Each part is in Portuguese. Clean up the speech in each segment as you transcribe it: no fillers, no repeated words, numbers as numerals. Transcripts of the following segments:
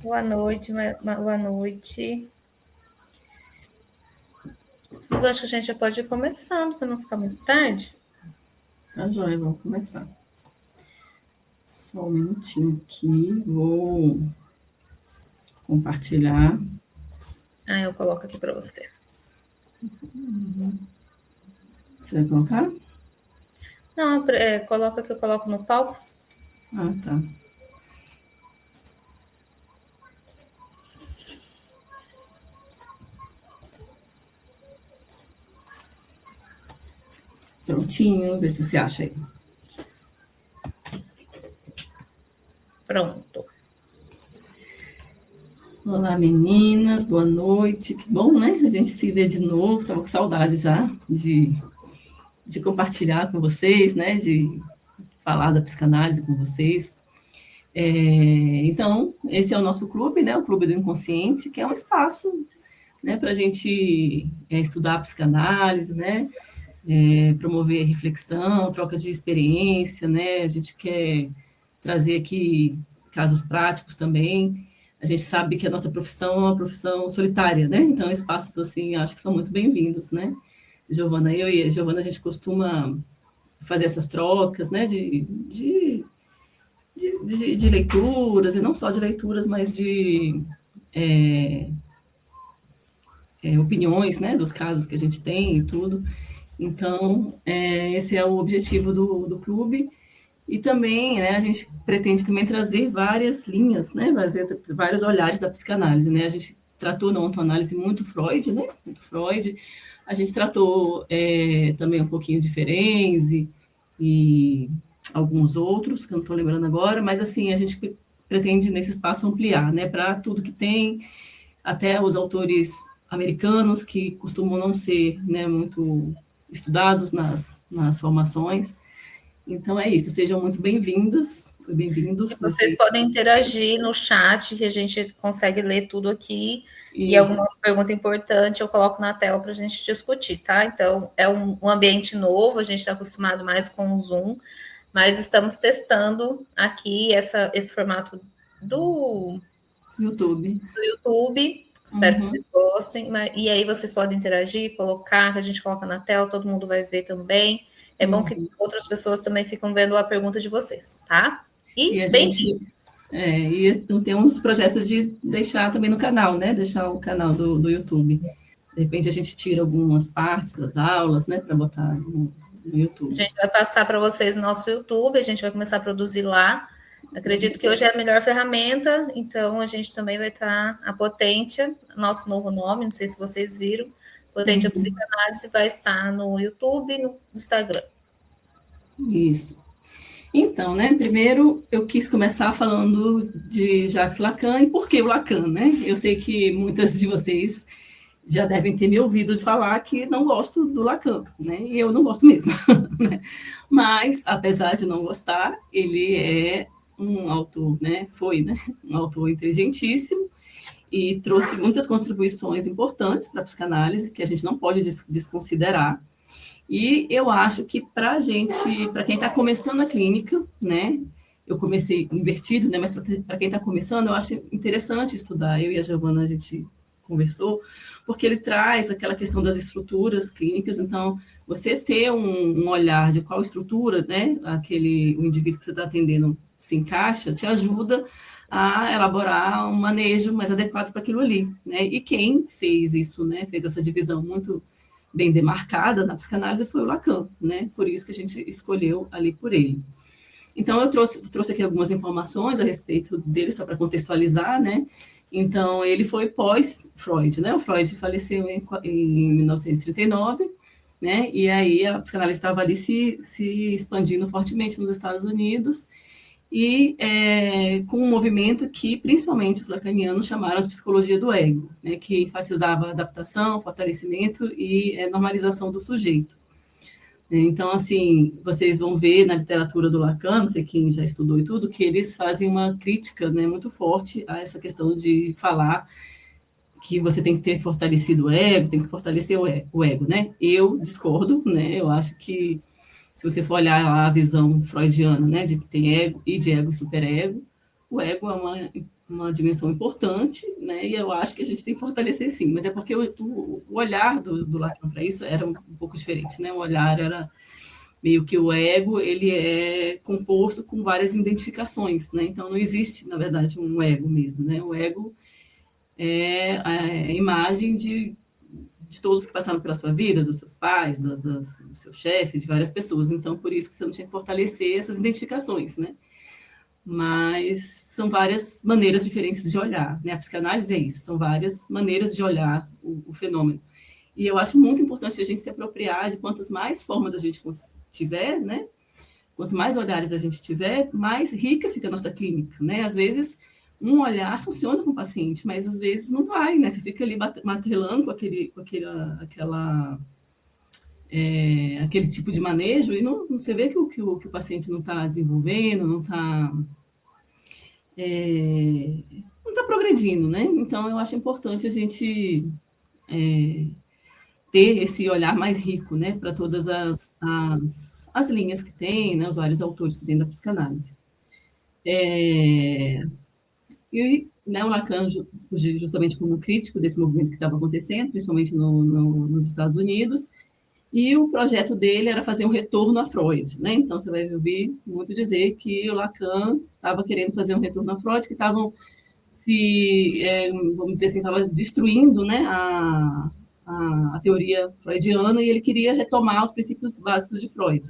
Boa noite, boa noite. Mas acho que a gente já pode ir começando, para não ficar muito tarde. Tá joia, vamos começar. Só um minutinho aqui, vou compartilhar. Eu coloco aqui para você. Você vai colocar? Não, coloca que eu coloco no palco. Ah, tá. Prontinho, vê se você acha aí. Pronto. Olá, meninas, boa noite. Que bom, né? A gente se vê de novo. Estava com saudade já de compartilhar com vocês, né? De falar da psicanálise com vocês. Então, esse é o nosso clube, né? O Clube do Inconsciente, que é um espaço, né, para a gente estudar a psicanálise, né? Promover reflexão, troca de experiência, né? A gente quer trazer aqui casos práticos também. A gente sabe que a nossa profissão é uma profissão solitária, né? Então, espaços assim, acho que são muito bem-vindos, né? Giovana, eu e a Giovana, a gente costuma fazer essas trocas, né? De leituras, e não só de leituras, mas de opiniões, né? Dos casos que a gente tem e tudo. Então, esse é o objetivo do clube. E também, né, a gente pretende também trazer várias linhas, né, vários olhares da psicanálise, né, a gente tratou na autoanálise muito Freud, né, muito Freud, a gente tratou também um pouquinho de Ferenczi e alguns outros, que eu não estou lembrando agora, mas assim, a gente pretende nesse espaço ampliar, né, para tudo que tem, até os autores americanos, que costumam não ser, né, muito estudados nas formações. Então é isso, sejam muito bem-vindas e bem-vindos. Vocês podem interagir no chat, que a gente consegue ler tudo aqui. Isso. E alguma pergunta importante eu coloco na tela para a gente discutir, tá? Então, é um ambiente novo, a gente está acostumado mais com o Zoom, mas estamos testando aqui esse formato do YouTube. Espero que vocês gostem. E aí vocês podem interagir, colocar, que a gente coloca na tela, todo mundo vai ver também. É bom que outras pessoas também ficam vendo a pergunta de vocês, tá? E a gente tem uns projetos de deixar também no canal, né? Deixar o canal do YouTube. De repente a gente tira algumas partes das aulas, né? Para botar no YouTube. A gente vai passar para vocês no nosso YouTube, a gente vai começar a produzir lá. Acredito que hoje é a melhor ferramenta, então a gente também vai estar a Potência, nosso novo nome, não sei se vocês viram, Potência Psicanálise vai estar no YouTube e no Instagram. Isso. Então, né, primeiro eu quis começar falando de Jacques Lacan e por que o Lacan, né? Eu sei que muitas de vocês já devem ter me ouvido falar que não gosto do Lacan, né? E eu não gosto mesmo, né? Mas, apesar de não gostar, ele é um autor, né? Foi, né? Um autor inteligentíssimo e trouxe muitas contribuições importantes para a psicanálise que a gente não pode desconsiderar. E eu acho que para quem está começando a clínica, né? Eu comecei invertido, né? Mas para quem está começando, eu acho interessante estudar. Eu e a Giovana, a gente conversou, porque ele traz aquela questão das estruturas clínicas. Então, você ter um olhar de qual estrutura, né? O indivíduo que você está atendendo se encaixa, te ajuda a elaborar um manejo mais adequado para aquilo ali, né? E quem fez isso, né? Fez essa divisão muito bem demarcada na psicanálise foi o Lacan, né? Por isso que a gente escolheu ali por ele. Então, eu trouxe aqui algumas informações a respeito dele, só para contextualizar, né? Então, ele foi pós-Freud, né? O Freud faleceu em 1939, né? E aí a psicanálise estava ali se expandindo fortemente nos Estados Unidos, e com um movimento que, principalmente, os lacanianos chamaram de psicologia do ego, né, que enfatizava a adaptação, fortalecimento e normalização do sujeito. Então, assim, vocês vão ver na literatura do Lacan, não sei quem já estudou e tudo, que eles fazem uma crítica, né, muito forte a essa questão de falar que você tem que ter fortalecido o ego, tem que fortalecer o ego, né? Eu discordo, né? Eu acho que se você for olhar a visão freudiana, né, de que tem ego e de ego e superego, o ego é uma uma dimensão importante, né? E eu acho que a gente tem que fortalecer sim, mas é porque o olhar do Lacan para isso era um pouco diferente, né? O olhar era meio que o ego, ele é composto com várias identificações, né? Então não existe, na verdade, um ego mesmo, né? O ego é a imagem de todos que passaram pela sua vida, dos seus pais, do seu chefe, de várias pessoas. Então, por isso que você não tinha que fortalecer essas identificações, né? Mas são várias maneiras diferentes de olhar, né? A psicanálise é isso, são várias maneiras de olhar o fenômeno. E eu acho muito importante a gente se apropriar de quantas mais formas a gente tiver, né? Quanto mais olhares a gente tiver, mais rica fica a nossa clínica, né? Às vezes, um olhar funciona com o paciente, mas às vezes não vai, né? Você fica ali martelando com aquele tipo de manejo e não, você vê que o paciente não está desenvolvendo, não está progredindo, né? Então, eu acho importante a gente ter esse olhar mais rico, né, para todas as linhas que tem, né, os vários autores que tem da psicanálise. E né, o Lacan surgiu justamente como crítico desse movimento que estava acontecendo, principalmente nos Estados Unidos, e o projeto dele era fazer um retorno a Freud, né? Então você vai ouvir muito dizer que o Lacan estava querendo fazer um retorno a Freud, que estavam vamos dizer assim, estava destruindo, né, a teoria freudiana, e ele queria retomar os princípios básicos de Freud.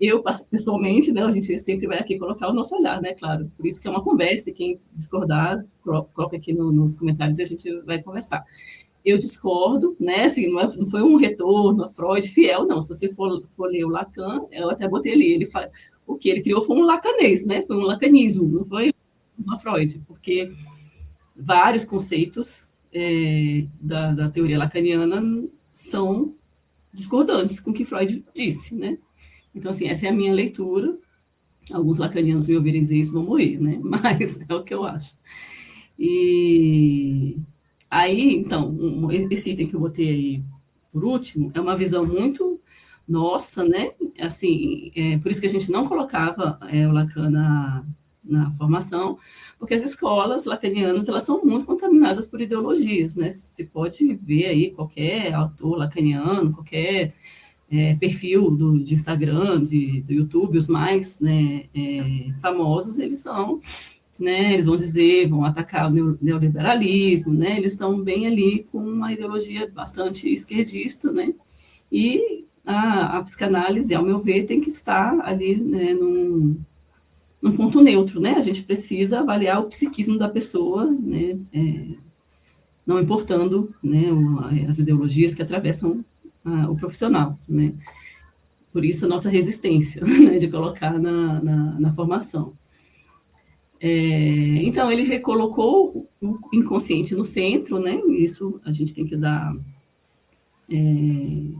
Eu, pessoalmente, né, a gente sempre vai aqui colocar o nosso olhar, né, claro, por isso que é uma conversa, e quem discordar, coloca aqui nos comentários e a gente vai conversar. Eu discordo, né, assim, não foi um retorno a Freud fiel, não, se você for ler o Lacan, eu até botei ali, o que ele criou foi um lacanês, né, foi um lacanismo, não foi uma Freud, porque vários conceitos da teoria lacaniana são discordantes com o que Freud disse, né? Então, assim, essa é a minha leitura. Alguns lacanianos me ouvirem dizer isso vão morrer, né? Mas é o que eu acho. E aí, então, esse item que eu botei aí por último é uma visão muito nossa, né? Assim, por isso que a gente não colocava o Lacan na formação, porque as escolas lacanianas, elas são muito contaminadas por ideologias, né? Você pode ver aí qualquer autor lacaniano, qualquer perfil de Instagram, do YouTube, os mais, né, famosos, eles são, né, eles vão dizer, vão atacar o neoliberalismo, né, eles estão bem ali com uma ideologia bastante esquerdista, né, e a psicanálise, ao meu ver, tem que estar ali, né, num ponto neutro, né? A gente precisa avaliar o psiquismo da pessoa, né? Não importando, né, as ideologias que atravessam o profissional, né? Por isso a nossa resistência, né, de colocar na formação. Então, ele recolocou o inconsciente no centro, né? Isso a gente tem que dar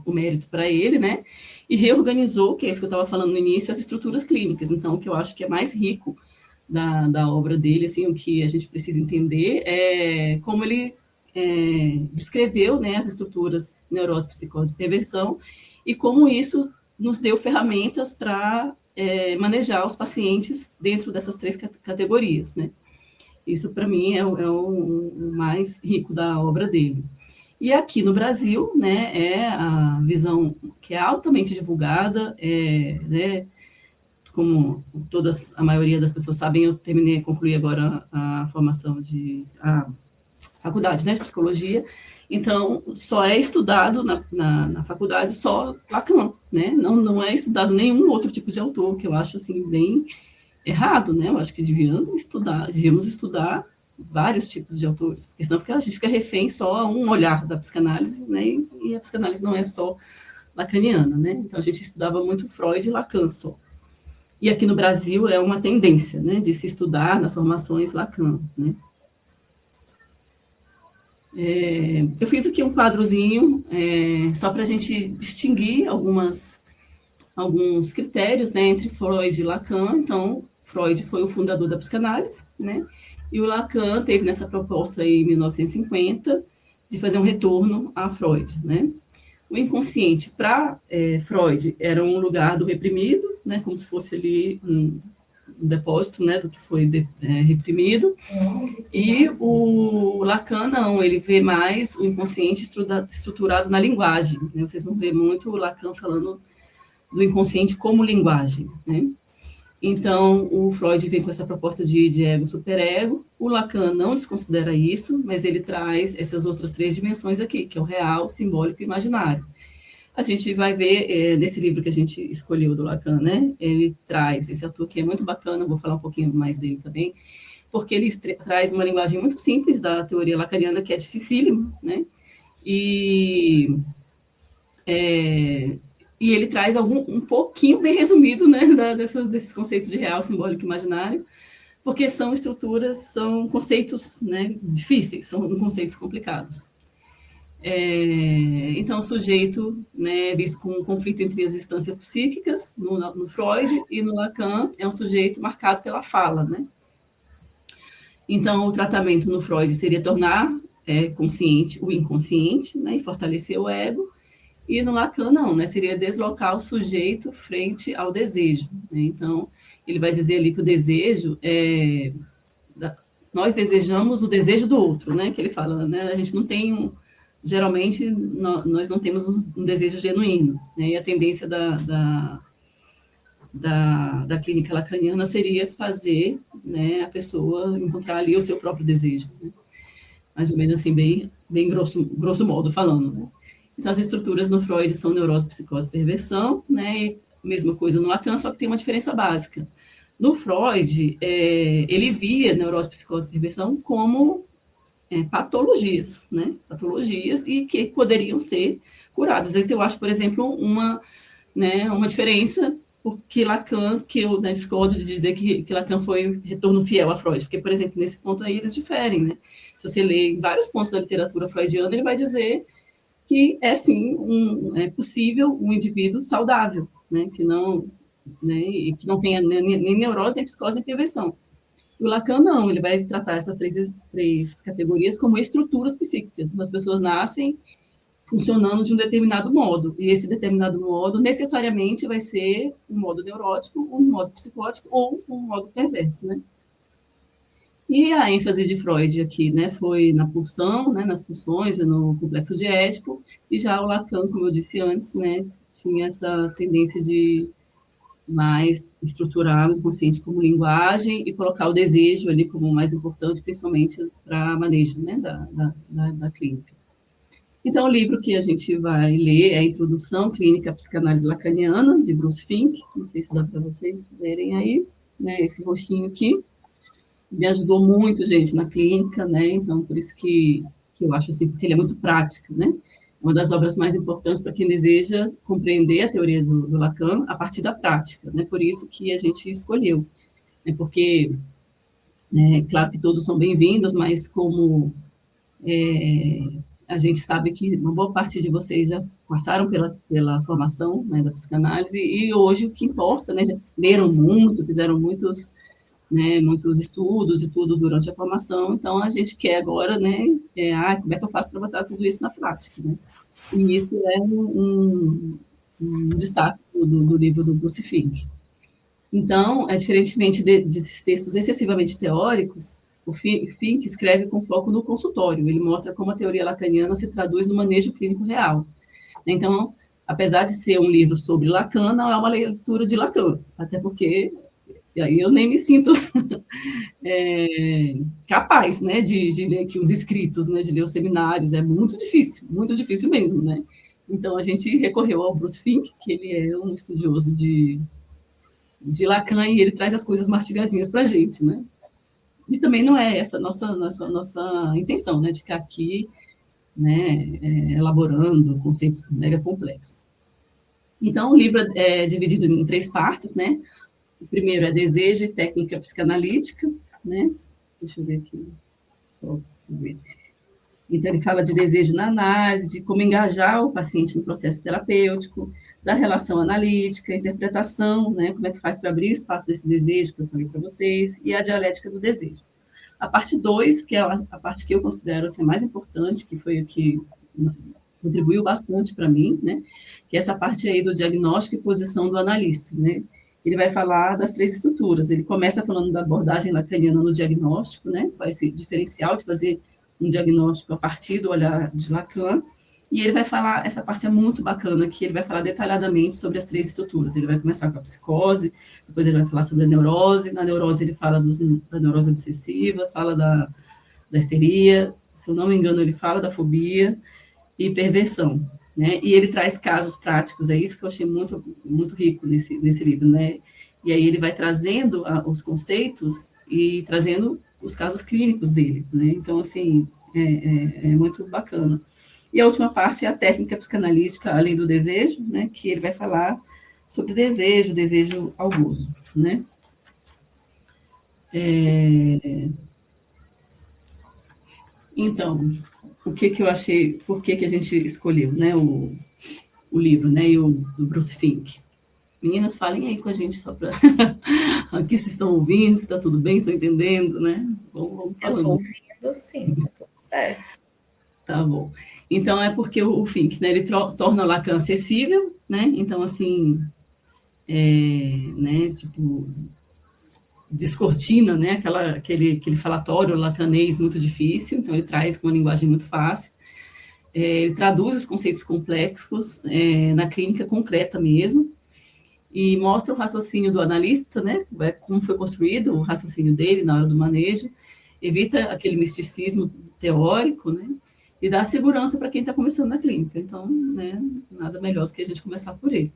o mérito para ele, né? E reorganizou, que é isso que eu estava falando no início, as estruturas clínicas. Então, o que eu acho que é mais rico da obra dele, assim, o que a gente precisa entender é como ele descreveu, né, as estruturas neurose, psicose e perversão, e como isso nos deu ferramentas para manejar os pacientes dentro dessas três categorias, né? Isso, para mim, é o mais rico da obra dele. E aqui no Brasil, né, é a visão que é altamente divulgada, né, como a maioria das pessoas sabem, eu concluí agora a formação a faculdade, né, de psicologia, então só é estudado na faculdade só Lacan, né, não é estudado nenhum outro tipo de autor, que eu acho, assim, bem errado, né, eu acho que devíamos estudar vários tipos de autores, porque senão a gente fica refém só a um olhar da psicanálise, né, e a psicanálise não é só lacaniana, né, então a gente estudava muito Freud e Lacan só. E aqui no Brasil é uma tendência, né, de se estudar nas formações Lacan, né. Eu fiz aqui um quadrozinho só para a gente distinguir alguns critérios, né, entre Freud e Lacan. Então, Freud foi o fundador da psicanálise, né, e o Lacan teve nessa proposta aí, em 1950 de fazer um retorno a Freud, né. O inconsciente, para Freud, era um lugar do reprimido, né, como se fosse ali depósito, né, do que foi reprimido. E o Lacan, não, ele vê mais o inconsciente estruturado na linguagem, né? Vocês vão ver muito o Lacan falando do inconsciente como linguagem, né? Então, o Freud vem com essa proposta de ego, superego. O Lacan não desconsidera isso, mas ele traz essas outras 3 dimensões aqui, que é o real, simbólico e imaginário. A gente vai ver, nesse livro que a gente escolheu do Lacan, né? Ele traz, esse autor que é muito bacana, vou falar um pouquinho mais dele também, porque ele traz uma linguagem muito simples da teoria lacaniana, que é dificílima, né? E ele traz um pouquinho bem resumido, né, desses conceitos de real, simbólico e imaginário, porque são estruturas, são conceitos, né, difíceis, são conceitos complicados. Então, o sujeito, né, visto como um conflito entre as instâncias psíquicas, no Freud, e no Lacan, é um sujeito marcado pela fala, né? Então, o tratamento no Freud seria tornar consciente o inconsciente, né, e fortalecer o ego, e no Lacan, não, né? Seria deslocar o sujeito frente ao desejo, né? Então, ele vai dizer ali que o desejo nós desejamos o desejo do outro, né? Que ele fala, né? A gente não tem geralmente, nós não temos um desejo genuíno, né? E a tendência da clínica lacaniana seria fazer, né, a pessoa encontrar ali o seu próprio desejo, né? Mais ou menos assim, bem grosso modo falando, né? Então, as estruturas no Freud são neurose, psicose, perversão, né? E mesma coisa no Lacan, só que tem uma diferença básica. No Freud, ele via neurose, psicose, perversão como patologias, né? Patologias e que poderiam ser curadas. Esse eu acho, por exemplo, uma diferença, porque Lacan, que eu, né, discordo de dizer que Lacan foi retorno fiel a Freud, porque, por exemplo, nesse ponto aí eles diferem, né? Se você lê em vários pontos da literatura freudiana, ele vai dizer que é sim é possível um indivíduo saudável, né, que não tenha nem neurose, nem psicose, nem perversão. E o Lacan não, ele vai tratar essas três categorias como estruturas psíquicas. Então, as pessoas nascem funcionando de um determinado modo, e esse determinado modo necessariamente vai ser um modo neurótico, um modo psicótico ou um modo perverso, né? E a ênfase de Freud aqui, né, foi na pulsão, né, nas pulsões, no complexo de Édipo, e já o Lacan, como eu disse antes, né, tinha essa tendência de mais estruturar o inconsciente como linguagem e colocar o desejo ali como o mais importante, principalmente para manejo, né, da clínica. Então, o livro que a gente vai ler é a Introdução Clínica à Psicanálise Lacaniana, de Bruce Fink, não sei se dá para vocês verem aí, né, esse rostinho aqui. Me ajudou muito, gente, na clínica, né? Então, por isso que eu acho assim, porque ele é muito prático, né? Uma das obras mais importantes para quem deseja compreender a teoria do Lacan a partir da prática, né? Por isso que a gente escolheu, né? Porque, né, claro que todos são bem-vindos, mas como a gente sabe que uma boa parte de vocês já passaram pela formação, né, da psicanálise, e hoje o que importa, né? Já leram muito, fizeram muitos estudos e tudo durante a formação, então a gente quer agora, né, como é que eu faço para botar tudo isso na prática, né? E isso é um destaque do livro do Bruce Fink. Então, diferentemente desses textos excessivamente teóricos, o Fink escreve com foco no consultório, ele mostra como a teoria lacaniana se traduz no manejo clínico real. Então, apesar de ser um livro sobre Lacan, não é uma leitura de Lacan, até porque e aí eu nem me sinto capaz, né, de ler aqui os escritos, né, de ler os seminários, é muito difícil mesmo, né. Então, a gente recorreu ao Bruce Fink, que ele é um estudioso de Lacan, e ele traz as coisas mastigadinhas para a gente, né. E também não é essa nossa intenção, né, de ficar aqui, né, elaborando conceitos mega complexos. Então, o livro é dividido em 3 partes, né. O primeiro é desejo e técnica psicanalítica, né? Deixa eu ver aqui. Então, ele fala de desejo na análise, de como engajar o paciente no processo terapêutico, da relação analítica, interpretação, né? Como é que faz para abrir espaço desse desejo, que eu falei para vocês, e a dialética do desejo. A parte 2, que é a parte que eu considero assim, a mais importante, que foi o que contribuiu bastante para mim, né? Que é essa parte aí do diagnóstico e posição do analista, né? ele vai falar das 3 estruturas. Ele começa falando da abordagem lacaniana no diagnóstico, né, qual é esse diferencial de fazer um diagnóstico a partir do olhar de Lacan, e ele vai falar, essa parte é muito bacana, que ele vai falar detalhadamente sobre as 3 estruturas. Ele vai começar com a psicose, depois ele vai falar sobre a neurose, na neurose ele fala da neurose obsessiva, fala da histeria, se eu não me engano ele fala da fobia e perversão, né? E ele traz casos práticos, é isso que eu achei muito, muito rico nesse livro, né? E aí ele vai trazendo os conceitos e trazendo os casos clínicos dele, né? Então, assim, é muito bacana. E a última parte é a técnica psicanalítica, além do desejo, né? Que ele vai falar sobre desejo ao gozo, né? Então, o que eu achei, por que a gente escolheu, né, o livro, né, e o do Bruce Fink. Meninas, falem aí com a gente só para aqui vocês estão ouvindo, se está tudo bem, estão entendendo, né? Vamos Eu falando. estou ouvindo, sim, está tudo certo. Tá bom. Então, é porque o Fink, né, ele torna Lacan acessível, né? Então, assim, né, tipo, descortina, né, aquele falatório lacanês muito difícil, então ele traz com uma linguagem muito fácil. Ele traduz os conceitos complexos na clínica concreta mesmo, e mostra o raciocínio do analista, né, como foi construído o raciocínio dele na hora do manejo, evita aquele misticismo teórico, né, e dá segurança para quem está começando na clínica. Então, né, nada melhor do que a gente começar por ele.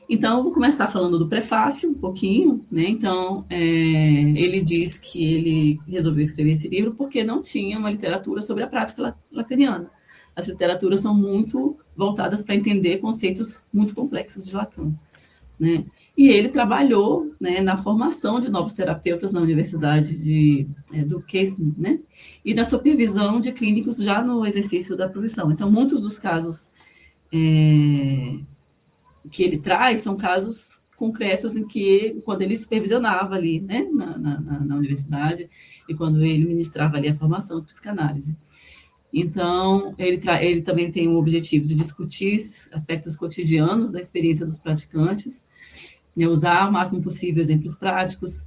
Então, eu vou começar falando do prefácio um pouquinho, né? Então, ele diz que ele resolveu escrever esse livro porque não tinha uma literatura sobre a prática lacaniana. As literaturas são muito voltadas para entender conceitos muito complexos de Lacan, né? E ele trabalhou, né, na formação de novos terapeutas na Universidade do Kessin, né? E na supervisão de clínicos já no exercício da profissão. Então, muitos dos casos que ele traz são casos concretos em que, quando ele supervisionava ali, né, na universidade, e quando ele ministrava ali a formação de psicanálise. Então, ele também tem o objetivo de discutir esses aspectos cotidianos da experiência dos praticantes, né, usar o máximo possível exemplos práticos.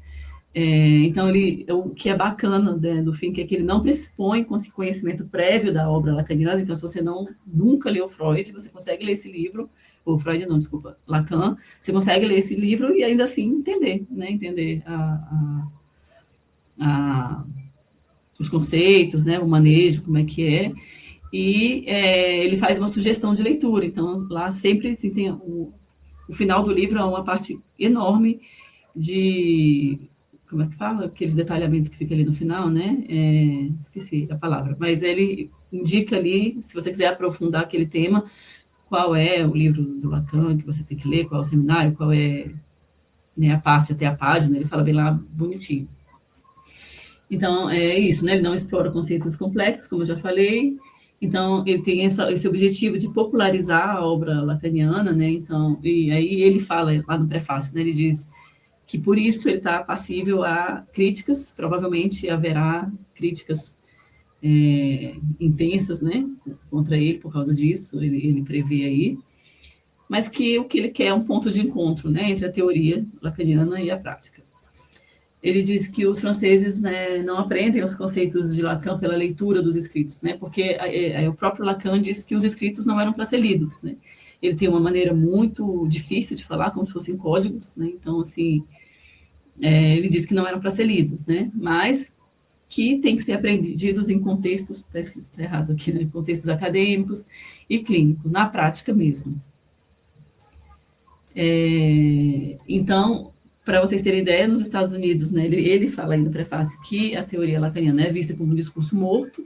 Então, o que é bacana, né, do Fink é que ele não pressupõe conhecimento prévio da obra lacaniana. Então, se você nunca leu Freud, você consegue ler esse livro, ou Freud não, desculpa, Lacan, você consegue ler esse livro e ainda assim entender, né, entender os conceitos, né, o manejo, como é que é, e ele faz uma sugestão de leitura. Então, lá sempre assim, tem o final do livro é uma parte enorme de, como é que fala? Aqueles detalhamentos que ficam ali no final, né? Esqueci a palavra, mas ele indica ali, se você quiser aprofundar aquele tema, qual é o livro do Lacan que você tem que ler, qual é o seminário, qual é, né, a parte até a página, ele fala bem lá bonitinho. Então, é isso, né? Ele não explora conceitos complexos, como eu já falei. Então, ele tem esse objetivo de popularizar a obra lacaniana, né? Então, e aí ele fala lá no prefácio, né? Ele diz que por isso ele está passível a críticas, provavelmente haverá críticas intensas, né? Contra ele por causa disso, ele prevê aí. Mas que o que ele quer é um ponto de encontro, né? Entre a teoria lacaniana e a prática. Ele diz que os franceses, né, não aprendem os conceitos de Lacan pela leitura dos escritos, né, porque o próprio Lacan diz que os escritos não eram para ser lidos, né. Ele tem uma maneira muito difícil de falar, como se fossem códigos, né, então, assim, ele diz que não eram para ser lidos, né, mas que tem que ser aprendidos em contextos, está escrito, tá errado aqui, né, contextos acadêmicos e clínicos, na prática mesmo. Então, para vocês terem ideia, nos Estados Unidos, né, ele fala aí no prefácio que a teoria lacaniana é vista como um discurso morto,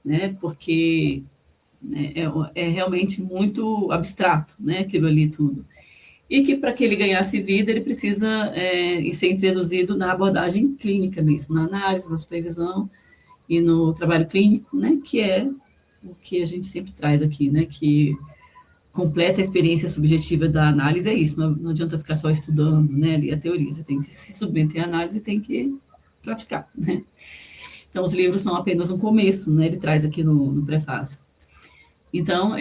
né, porque, né, é realmente muito abstrato, né, aquilo ali tudo. E que para que ele ganhasse vida, ele precisa ser introduzido na abordagem clínica mesmo, na análise, na supervisão e no trabalho clínico, né, que é o que a gente sempre traz aqui, né, que completa a experiência subjetiva da análise é isso, não adianta ficar só estudando, né, ali a teoria, você tem que se submeter à análise e tem que praticar, né. Então, os livros são apenas um começo, né, ele traz aqui no prefácio. Então,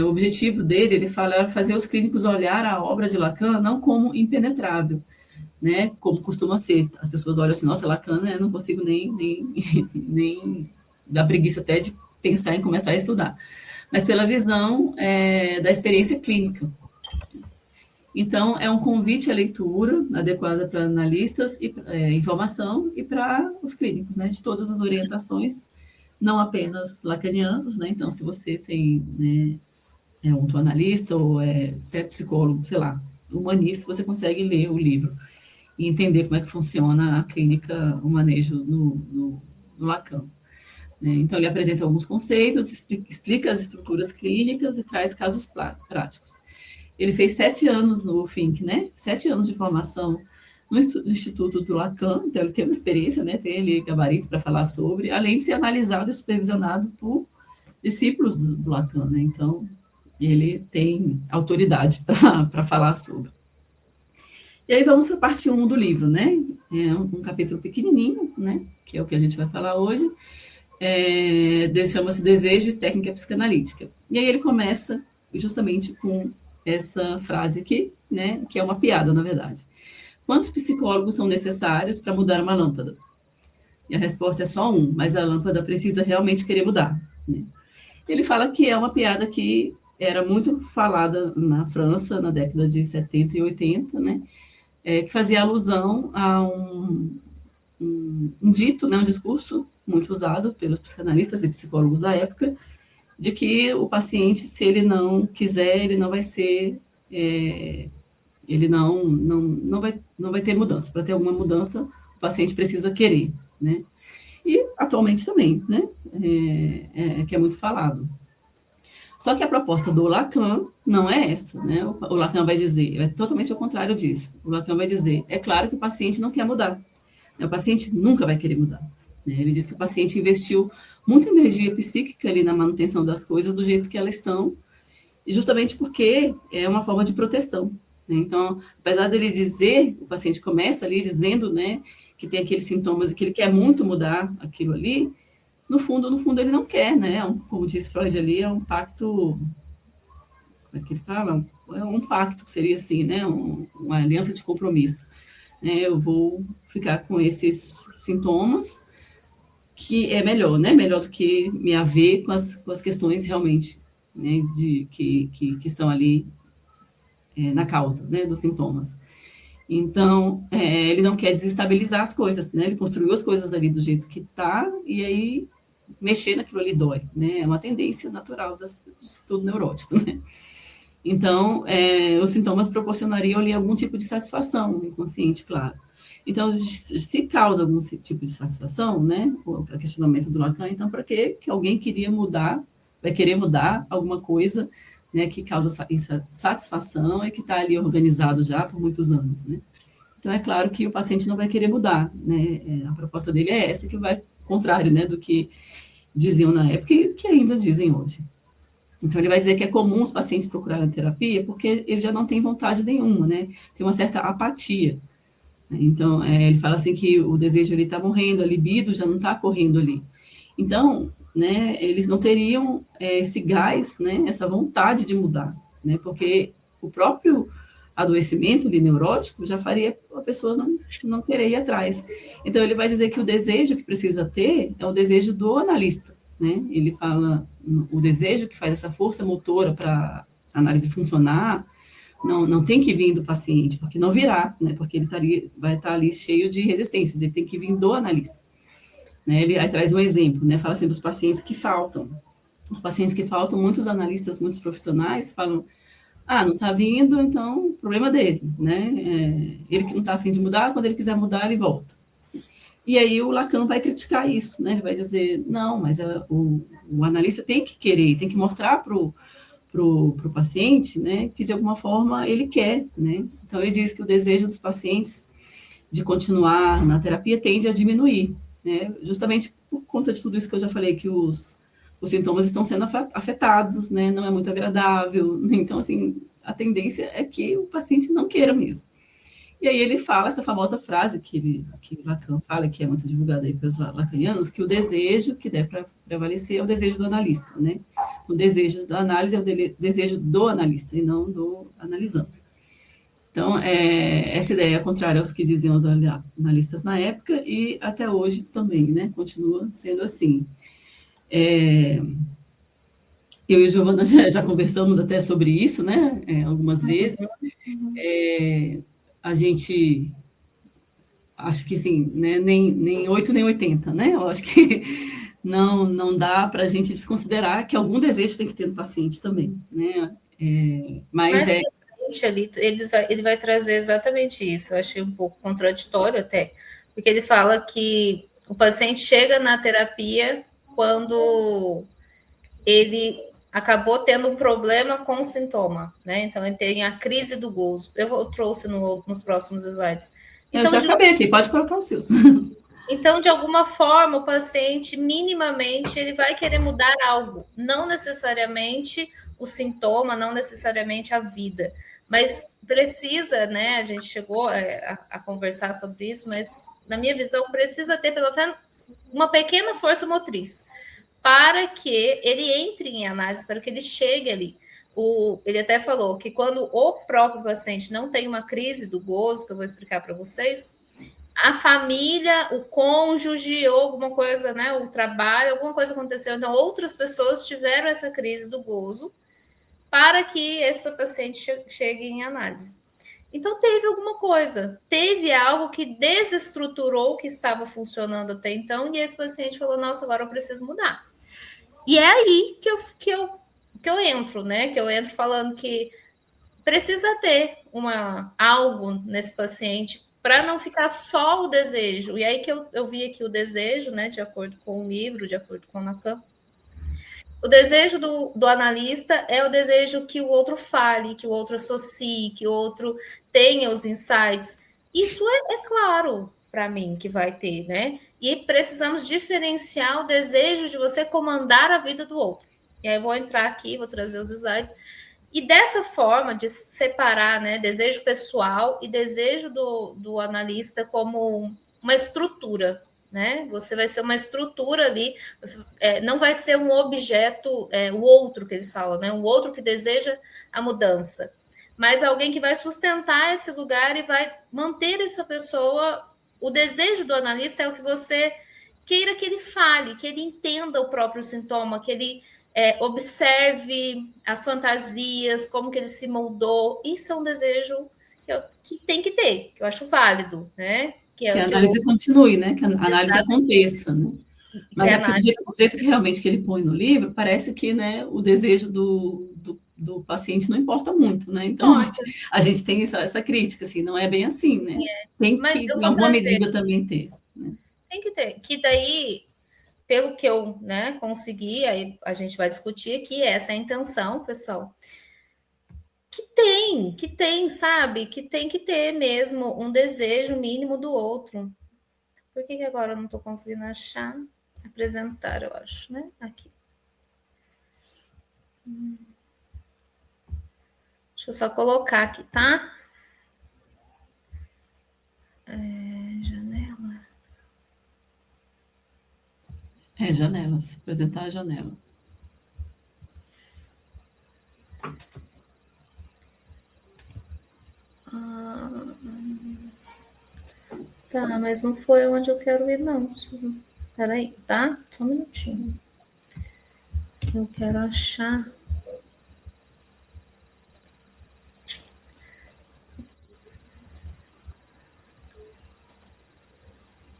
o objetivo dele, ele fala, era fazer os clínicos olhar a obra de Lacan não como impenetrável, né, como costuma ser. As pessoas olham assim, nossa, Lacan, né, não consigo nem dar preguiça até de pensar em começar a estudar, mas pela visão da experiência clínica. Então, é um convite à leitura adequada para analistas e informação e para os clínicos, né, de todas as orientações, não apenas lacanianos, né, então se você tem, né, um analista ou até psicólogo, sei lá, humanista, você consegue ler o livro e entender como é que funciona a clínica, o manejo no Lacan. Né? Então, ele apresenta alguns conceitos, explica as estruturas clínicas e traz casos práticos. Ele fez 7 anos no FINC, né? 7 anos de formação no Instituto do Lacan, então ele tem uma experiência, né? Tem ali gabarito para falar sobre, além de ser analisado e supervisionado por discípulos do Lacan, né? Então, ele tem autoridade para falar sobre. E aí vamos para a parte 1 do livro, né? É um capítulo pequenininho, né? Que é o que a gente vai falar hoje. Chama-se Desejo e Técnica Psicanalítica. E aí ele começa justamente com essa frase aqui, né? Que é uma piada, na verdade. Quantos psicólogos são necessários para mudar uma lâmpada? E a resposta é só um, mas a lâmpada precisa realmente querer mudar. Né? Ele fala que é uma piada que era muito falada na França na década de 70 e 80, né? Que fazia alusão a um dito, né, um discurso muito usado pelos psicanalistas e psicólogos da época, de que o paciente, se ele não quiser, ele não vai ser, ele não vai ter mudança. Para ter alguma mudança, o paciente precisa querer, né? E atualmente também, né? Que é muito falado. Só que a proposta do Lacan não é essa, né? O Lacan vai dizer, é totalmente ao contrário disso. O Lacan vai dizer, é claro que o paciente não quer mudar. O paciente nunca vai querer mudar. Né? Ele diz que o paciente investiu muita energia psíquica ali na manutenção das coisas do jeito que elas estão, e justamente porque é uma forma de proteção. Né? Então, apesar dele dizer, o paciente começa ali dizendo, né, que tem aqueles sintomas e que ele quer muito mudar aquilo ali, no fundo ele não quer, né? Como diz Freud ali, é um pacto, como é que ele fala? É um pacto, seria assim, né? Uma aliança de compromisso. Eu vou ficar com esses sintomas, que é melhor, né? Melhor do que me haver com as questões realmente, né? Que estão ali na causa, né? Dos sintomas. Então, ele não quer desestabilizar as coisas, né? Ele construiu as coisas ali do jeito que tá, e aí mexer naquilo ali dói, né? É uma tendência natural de todo neurótico, né? Então, os sintomas proporcionariam ali algum tipo de satisfação inconsciente, claro. Então, se causa algum tipo de satisfação, né, o questionamento do Lacan, então, para que alguém vai querer mudar alguma coisa, né, que causa essa satisfação e que está ali organizado já por muitos anos, né? Então, é claro que o paciente não vai querer mudar, né? A proposta dele é essa, que vai contrário, né, do que diziam na época e que ainda dizem hoje. Então, ele vai dizer que é comum os pacientes procurarem terapia porque eles já não têm vontade nenhuma, né? Tem uma certa apatia. Então, ele fala assim que o desejo está morrendo, a libido já não está correndo ali. Então, né, eles não teriam esse gás, né, essa vontade de mudar, né? Porque o próprio adoecimento ali, neurótico já faria a pessoa não querer ir atrás. Então, ele vai dizer que o desejo que precisa ter é o desejo do analista, né? Ele fala o desejo que faz essa força motora para a análise funcionar, não tem que vir do paciente, porque não virá, né? Porque ele vai estar ali cheio de resistências, ele tem que vir do analista. Né? Ele aí traz um exemplo, né? Fala assim dos pacientes que faltam. Os pacientes que faltam, muitos analistas, muitos profissionais falam, não está vindo, então, problema dele, né? Ele que não está a fim de mudar, quando ele quiser mudar, ele volta. E aí o Lacan vai criticar isso, né? Ele vai dizer, não, mas o analista tem que querer, tem que mostrar para o paciente, né, que de alguma forma ele quer, né? Então ele diz que o desejo dos pacientes de continuar na terapia tende a diminuir, né? Justamente por conta de tudo isso que eu já falei, que os sintomas estão sendo afetados, né? Não é muito agradável, então assim, a tendência é que o paciente não queira mesmo. E aí ele fala essa famosa frase que Lacan fala, que é muito divulgada aí pelos lacanianos, que o desejo que deve prevalecer é o desejo do analista, né? O desejo da análise é o desejo do analista e não do analisando. Então, essa ideia é contrária aos que diziam os analistas na época e até hoje também, né? Continua sendo assim. Eu e a Giovana já conversamos até sobre isso, né? Algumas vezes. A gente acho que assim, né, nem 8 nem 80, né? Eu acho que não dá para a gente desconsiderar que algum desejo tem que ter no paciente também, né? Mas Mais frente ali, ele vai trazer exatamente isso. Eu achei um pouco contraditório até, porque ele fala que o paciente chega na terapia quando ele acabou tendo um problema com o sintoma, né? Então ele tem a crise do gozo. Eu trouxe nos próximos slides. Eu Então, já acabei aqui, pode colocar os seus. Então, de alguma forma, o paciente, minimamente, ele vai querer mudar algo. Não necessariamente o sintoma, não necessariamente a vida. Mas precisa, né? A gente chegou a conversar sobre isso, mas, na minha visão, precisa ter, pelo menos, uma pequena força motriz para que ele entre em análise, para que ele chegue ali. Ele até falou que quando o próprio paciente não tem uma crise do gozo, que eu vou explicar para vocês, a família, o cônjuge, ou alguma coisa, né? O trabalho, alguma coisa aconteceu. Então, outras pessoas tiveram essa crise do gozo para que essa paciente chegue em análise. Então, teve alguma coisa, teve algo que desestruturou o que estava funcionando até então, e esse paciente falou: nossa, agora eu preciso mudar. E é aí que eu entro, né? Que eu entro falando que precisa ter algo nesse paciente para não ficar só o desejo. E aí que eu vi aqui o desejo, né, de acordo com o livro, de acordo com o Lacan. O desejo do analista é o desejo que o outro fale, que o outro associe, que o outro tenha os insights. Isso é claro para mim que vai ter, né? E precisamos diferenciar o desejo de você comandar a vida do outro. E aí eu vou entrar aqui, vou trazer os slides. E dessa forma de separar, né, desejo pessoal e desejo do analista como uma estrutura, né? Você vai ser uma estrutura ali, não vai ser um objeto, o outro que eles falam, né? O outro que deseja a mudança, mas alguém que vai sustentar esse lugar e vai manter essa pessoa. O desejo do analista é o que você queira que ele fale, que ele entenda o próprio sintoma, que ele observe as fantasias, como que ele se moldou. Isso é um desejo que tem que ter, que eu acho válido, né? Que a análise continue, né? Que a análise aconteça, né? Mas é porque do jeito que realmente que ele põe no livro, parece que, né, o desejo do paciente não importa muito, né? Então a gente tem essa crítica, assim, não é bem assim, né? Tem que, em alguma medida, também ter. Né? Tem que ter. Que daí, pelo que eu, né, consegui, aí a gente vai discutir aqui, essa é a intenção, pessoal. Que tem, sabe? Que tem que ter mesmo um desejo mínimo do outro. Por que agora eu não estou conseguindo achar? Apresentar, eu acho, né? Aqui. Deixa eu só colocar aqui, tá? Janela. Janelas. Apresentar janelas. Tá, mas não foi onde eu quero ir, não, Susan. Peraí, tá? Só um minutinho. Eu quero achar.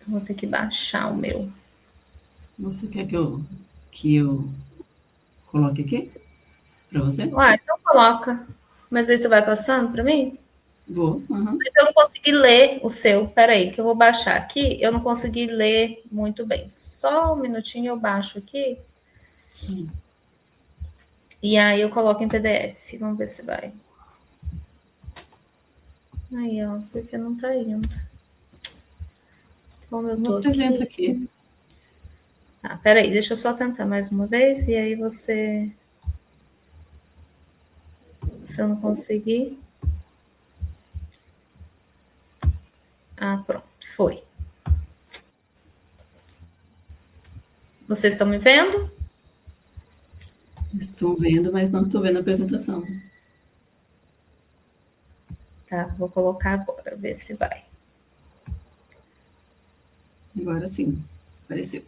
Eu vou ter que baixar o meu. Você quer que eu coloque aqui? Para você? Então coloca. Mas aí você vai passando para mim? Vou. Uhum. Mas eu não consegui ler o seu. Peraí, que eu vou baixar aqui. Eu não consegui ler muito bem. Só um minutinho eu baixo aqui. E aí eu coloco em PDF. Vamos ver se vai. Aí, ó, porque não tá indo. Como eu tô apresento aqui. Ah, peraí, deixa eu só tentar mais uma vez. E aí você... Se eu não conseguir... Ah, pronto, foi. Vocês estão me vendo? Estou vendo, mas não estou vendo a apresentação. Tá, vou colocar agora, ver se vai. Agora sim, apareceu.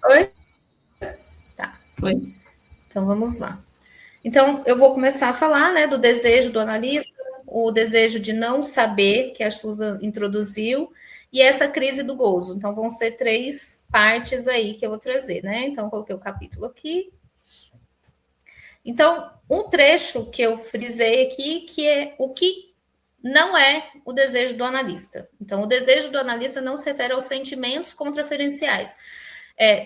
Oi? Tá. Foi? Então vamos lá. Então eu vou começar a falar, né, do desejo do analista, o desejo de não saber, que a Susan introduziu, e essa crise do gozo. Então vão ser 3 partes aí que eu vou trazer, né? Então coloquei o capítulo aqui. Então, um trecho que eu frisei aqui, que é o que não é o desejo do analista. Então, o desejo do analista não se refere aos sentimentos contraferenciais.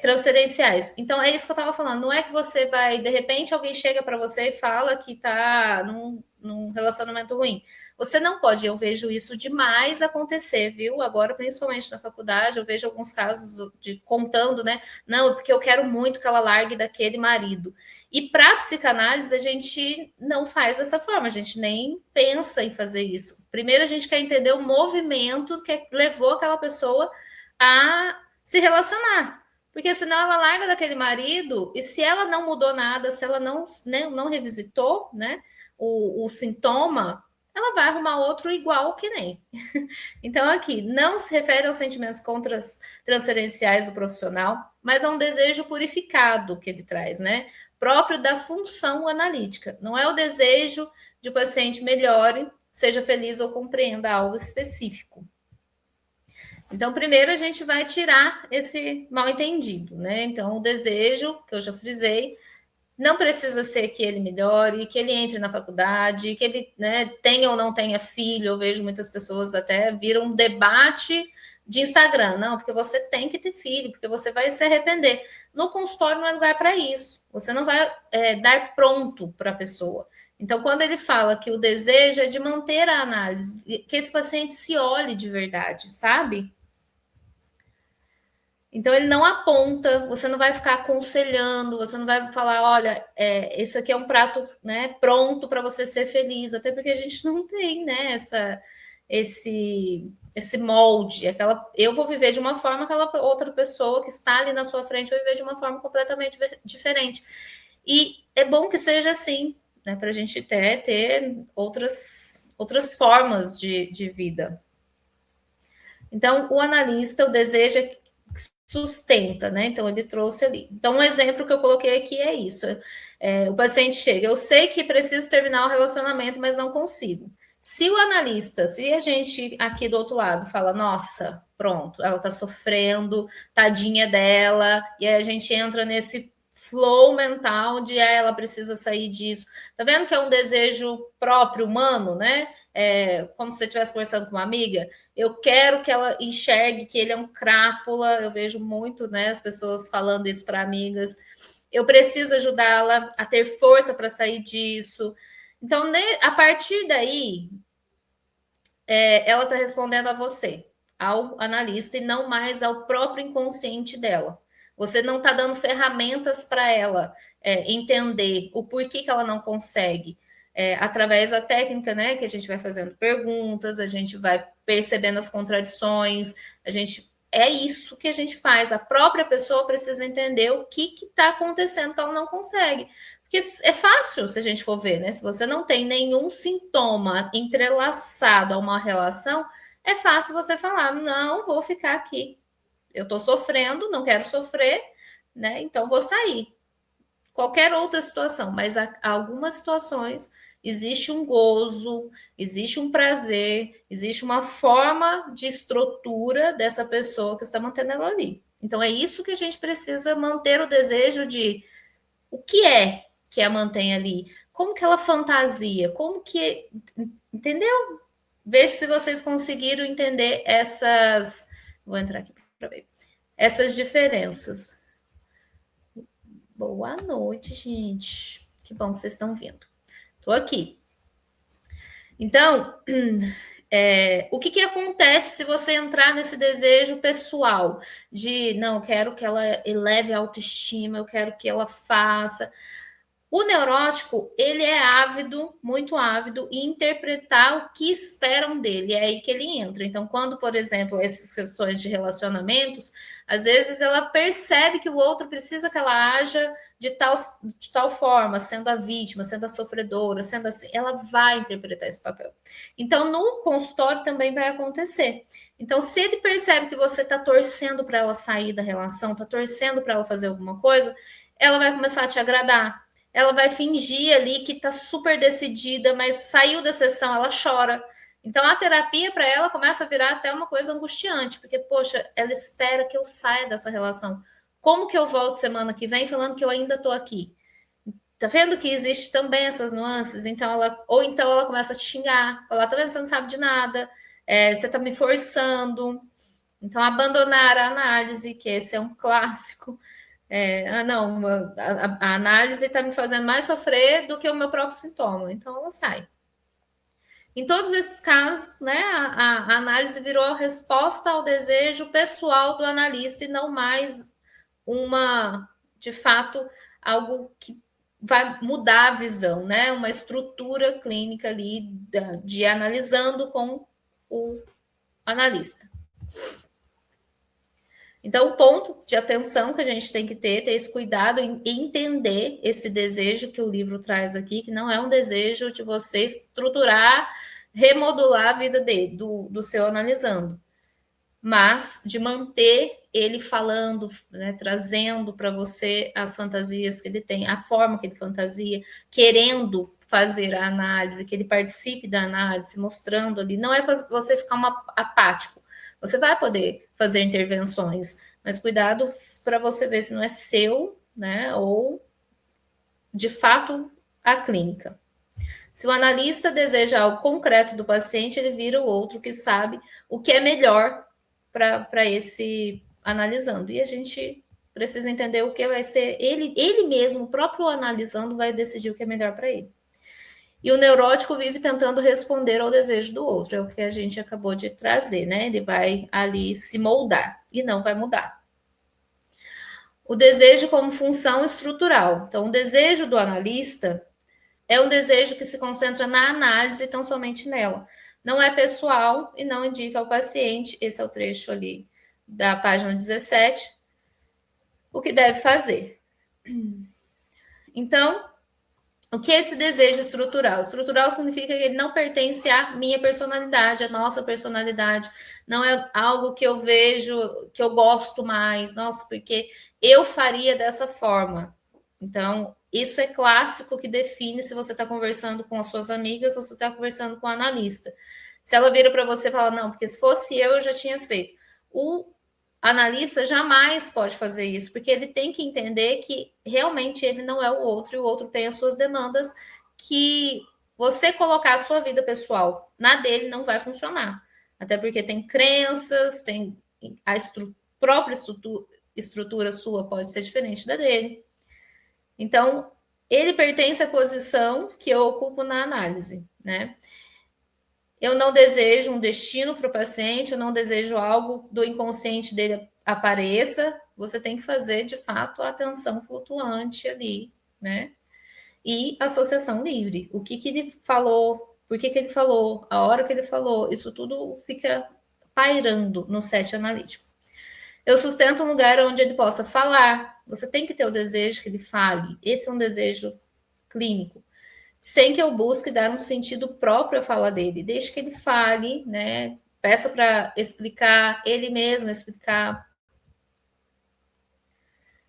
Transferenciais. Então, é isso que eu estava falando. Não é que você vai, de repente, alguém chega para você e fala que está num relacionamento ruim. Você não pode, eu vejo isso demais acontecer, viu? Agora, principalmente na faculdade, eu vejo alguns casos de contando, né? Não, porque eu quero muito que ela largue daquele marido. E para psicanálise, a gente não faz dessa forma, a gente nem pensa em fazer isso. Primeiro, a gente quer entender o movimento que levou aquela pessoa a se relacionar. Porque senão ela larga daquele marido, e se ela não mudou nada, se ela não revisitou, né, o sintoma, ela vai arrumar outro igual que nem. Então, aqui, não se refere aos sentimentos transferenciais do profissional, mas a um desejo purificado que ele traz, né? Próprio da função analítica. Não é o desejo de o paciente melhore, seja feliz ou compreenda algo específico. Então, primeiro a gente vai tirar esse mal entendido, né? Então, o desejo, que eu já frisei, não precisa ser que ele melhore, que ele entre na faculdade, que ele, né, tenha ou não tenha filho. Eu vejo muitas pessoas até viram um debate de Instagram. Não, porque você tem que ter filho, porque você vai se arrepender. No consultório não é lugar para isso. Você não vai dar pronto para a pessoa. Então, quando ele fala que o desejo é de manter a análise, que esse paciente se olhe de verdade, sabe? Então, ele não aponta, você não vai ficar aconselhando, você não vai falar, olha, isso aqui é um prato, né, pronto para você ser feliz, até porque a gente não tem, né, esse molde. Eu vou viver de uma forma, aquela outra pessoa que está ali na sua frente vai viver de uma forma completamente diferente. E é bom que seja assim, né, para a gente ter outras formas de vida. Então, o analista, o desejo é sustenta, né? Então, ele trouxe ali. Então, um exemplo que eu coloquei aqui é isso. O paciente chega, eu sei que preciso terminar o relacionamento, mas não consigo. Se o analista, se a gente aqui do outro lado fala, nossa, pronto, ela tá sofrendo, tadinha dela, e aí a gente entra nesse flow mental de ela precisa sair disso. Tá vendo que é um desejo próprio humano, né? Como se você estivesse conversando com uma amiga. Eu quero que ela enxergue que ele é um crápula. Eu vejo muito, né, as pessoas falando isso para amigas. Eu preciso ajudá-la a ter força para sair disso. Então, a partir daí, ela está respondendo a você, ao analista, e não mais ao próprio inconsciente dela. Você não está dando ferramentas para ela entender o porquê que ela não consegue. Através da técnica, né, que a gente vai fazendo perguntas, a gente vai percebendo as contradições, é isso que a gente faz. A própria pessoa precisa entender o que está acontecendo que ela não consegue. Porque é fácil, se a gente for ver, né? Se você não tem nenhum sintoma entrelaçado a uma relação, é fácil você falar, não, vou ficar aqui. Eu estou sofrendo, não quero sofrer, né? Então vou sair. Qualquer outra situação, mas há algumas situações existe um gozo, existe um prazer, existe uma forma de estrutura dessa pessoa que está mantendo ela ali. Então é isso que a gente precisa manter o desejo de o que a mantém ali, como que ela fantasia, como que, entendeu? Veja se vocês conseguiram entender essas, vou entrar aqui para ver, essas diferenças. Boa noite, gente. Que bom que vocês estão vindo. Estou aqui. Então, o que acontece se você entrar nesse desejo pessoal de, não, eu quero que ela eleve a autoestima, eu quero que ela faça. O neurótico, ele é ávido, muito ávido, em interpretar o que esperam dele. É aí que ele entra. Então, quando, por exemplo, essas questões de relacionamentos, às vezes ela percebe que o outro precisa que ela haja de tal forma, sendo a vítima, sendo a sofredora, sendo assim, ela vai interpretar esse papel. Então, no consultório também vai acontecer. Então, se ele percebe que você está torcendo para ela sair da relação, está torcendo para ela fazer alguma coisa, ela vai começar a te agradar. Ela vai fingir ali que está super decidida, mas saiu da sessão, ela chora. Então a terapia para ela começa a virar até uma coisa angustiante, porque, poxa, ela espera que eu saia dessa relação. Como que eu volto semana que vem falando que eu ainda estou aqui? Tá vendo que existe também essas nuances? Então então ela começa a te xingar, falar, tá vendo, você não sabe de nada, você tá me forçando. Então, abandonar a análise, que esse é um clássico. Não, a análise está me fazendo mais sofrer do que o meu próprio sintoma, então ela sai. Em todos esses casos, né, a análise virou a resposta ao desejo pessoal do analista e não mais de fato, algo que vai mudar a visão, né, uma estrutura clínica ali de analisando com o analista. Então, o ponto de atenção que a gente tem que ter esse cuidado em entender esse desejo que o livro traz aqui, que não é um desejo de você estruturar, remodular a vida do seu analisando, mas de manter ele falando, né, trazendo para você as fantasias que ele tem, a forma que ele fantasia, querendo fazer a análise, que ele participe da análise, mostrando ali. Não é para você ficar apático. Você vai poder fazer intervenções, mas cuidado para você ver se não é seu, né, ou de fato a clínica. Se o analista deseja algo concreto do paciente, ele vira o outro que sabe o que é melhor para esse analisando. E a gente precisa entender o que vai ser ele mesmo, o próprio analisando, vai decidir o que é melhor para ele. E o neurótico vive tentando responder ao desejo do outro, é o que a gente acabou de trazer, né? Ele vai ali se moldar e não vai mudar. O desejo como função estrutural. Então, o desejo do analista é um desejo que se concentra na análise e tão somente nela. Não é pessoal e não indica ao paciente, esse é o trecho ali da página 17, o que deve fazer. Então, o que é esse desejo estrutural? Estrutural significa que ele não pertence à minha personalidade, à nossa personalidade. Não é algo que eu vejo, que eu gosto mais. Nossa, porque eu faria dessa forma. Então, isso é clássico que define se você está conversando com as suas amigas ou se você está conversando com a analista. Se ela vira para você e fala, não, porque se fosse eu já tinha feito. O analista jamais pode fazer isso, porque ele tem que entender que realmente ele não é o outro e o outro tem as suas demandas, que você colocar a sua vida pessoal na dele não vai funcionar. Até porque tem crenças, tem a própria estrutura sua pode ser diferente da dele. Então, ele pertence à posição que eu ocupo na análise, né? Eu não desejo um destino para o paciente, eu não desejo algo do inconsciente dele apareça. Você tem que fazer, de fato, a atenção flutuante ali, né? E associação livre. O que ele falou, por que ele falou, a hora que ele falou, isso tudo fica pairando no set analítico. Eu sustento um lugar onde ele possa falar. Você tem que ter o desejo que ele fale. Esse é um desejo clínico. Sem que eu busque dar um sentido próprio à fala dele. Deixe que ele fale, né? Peça para explicar, ele mesmo explicar.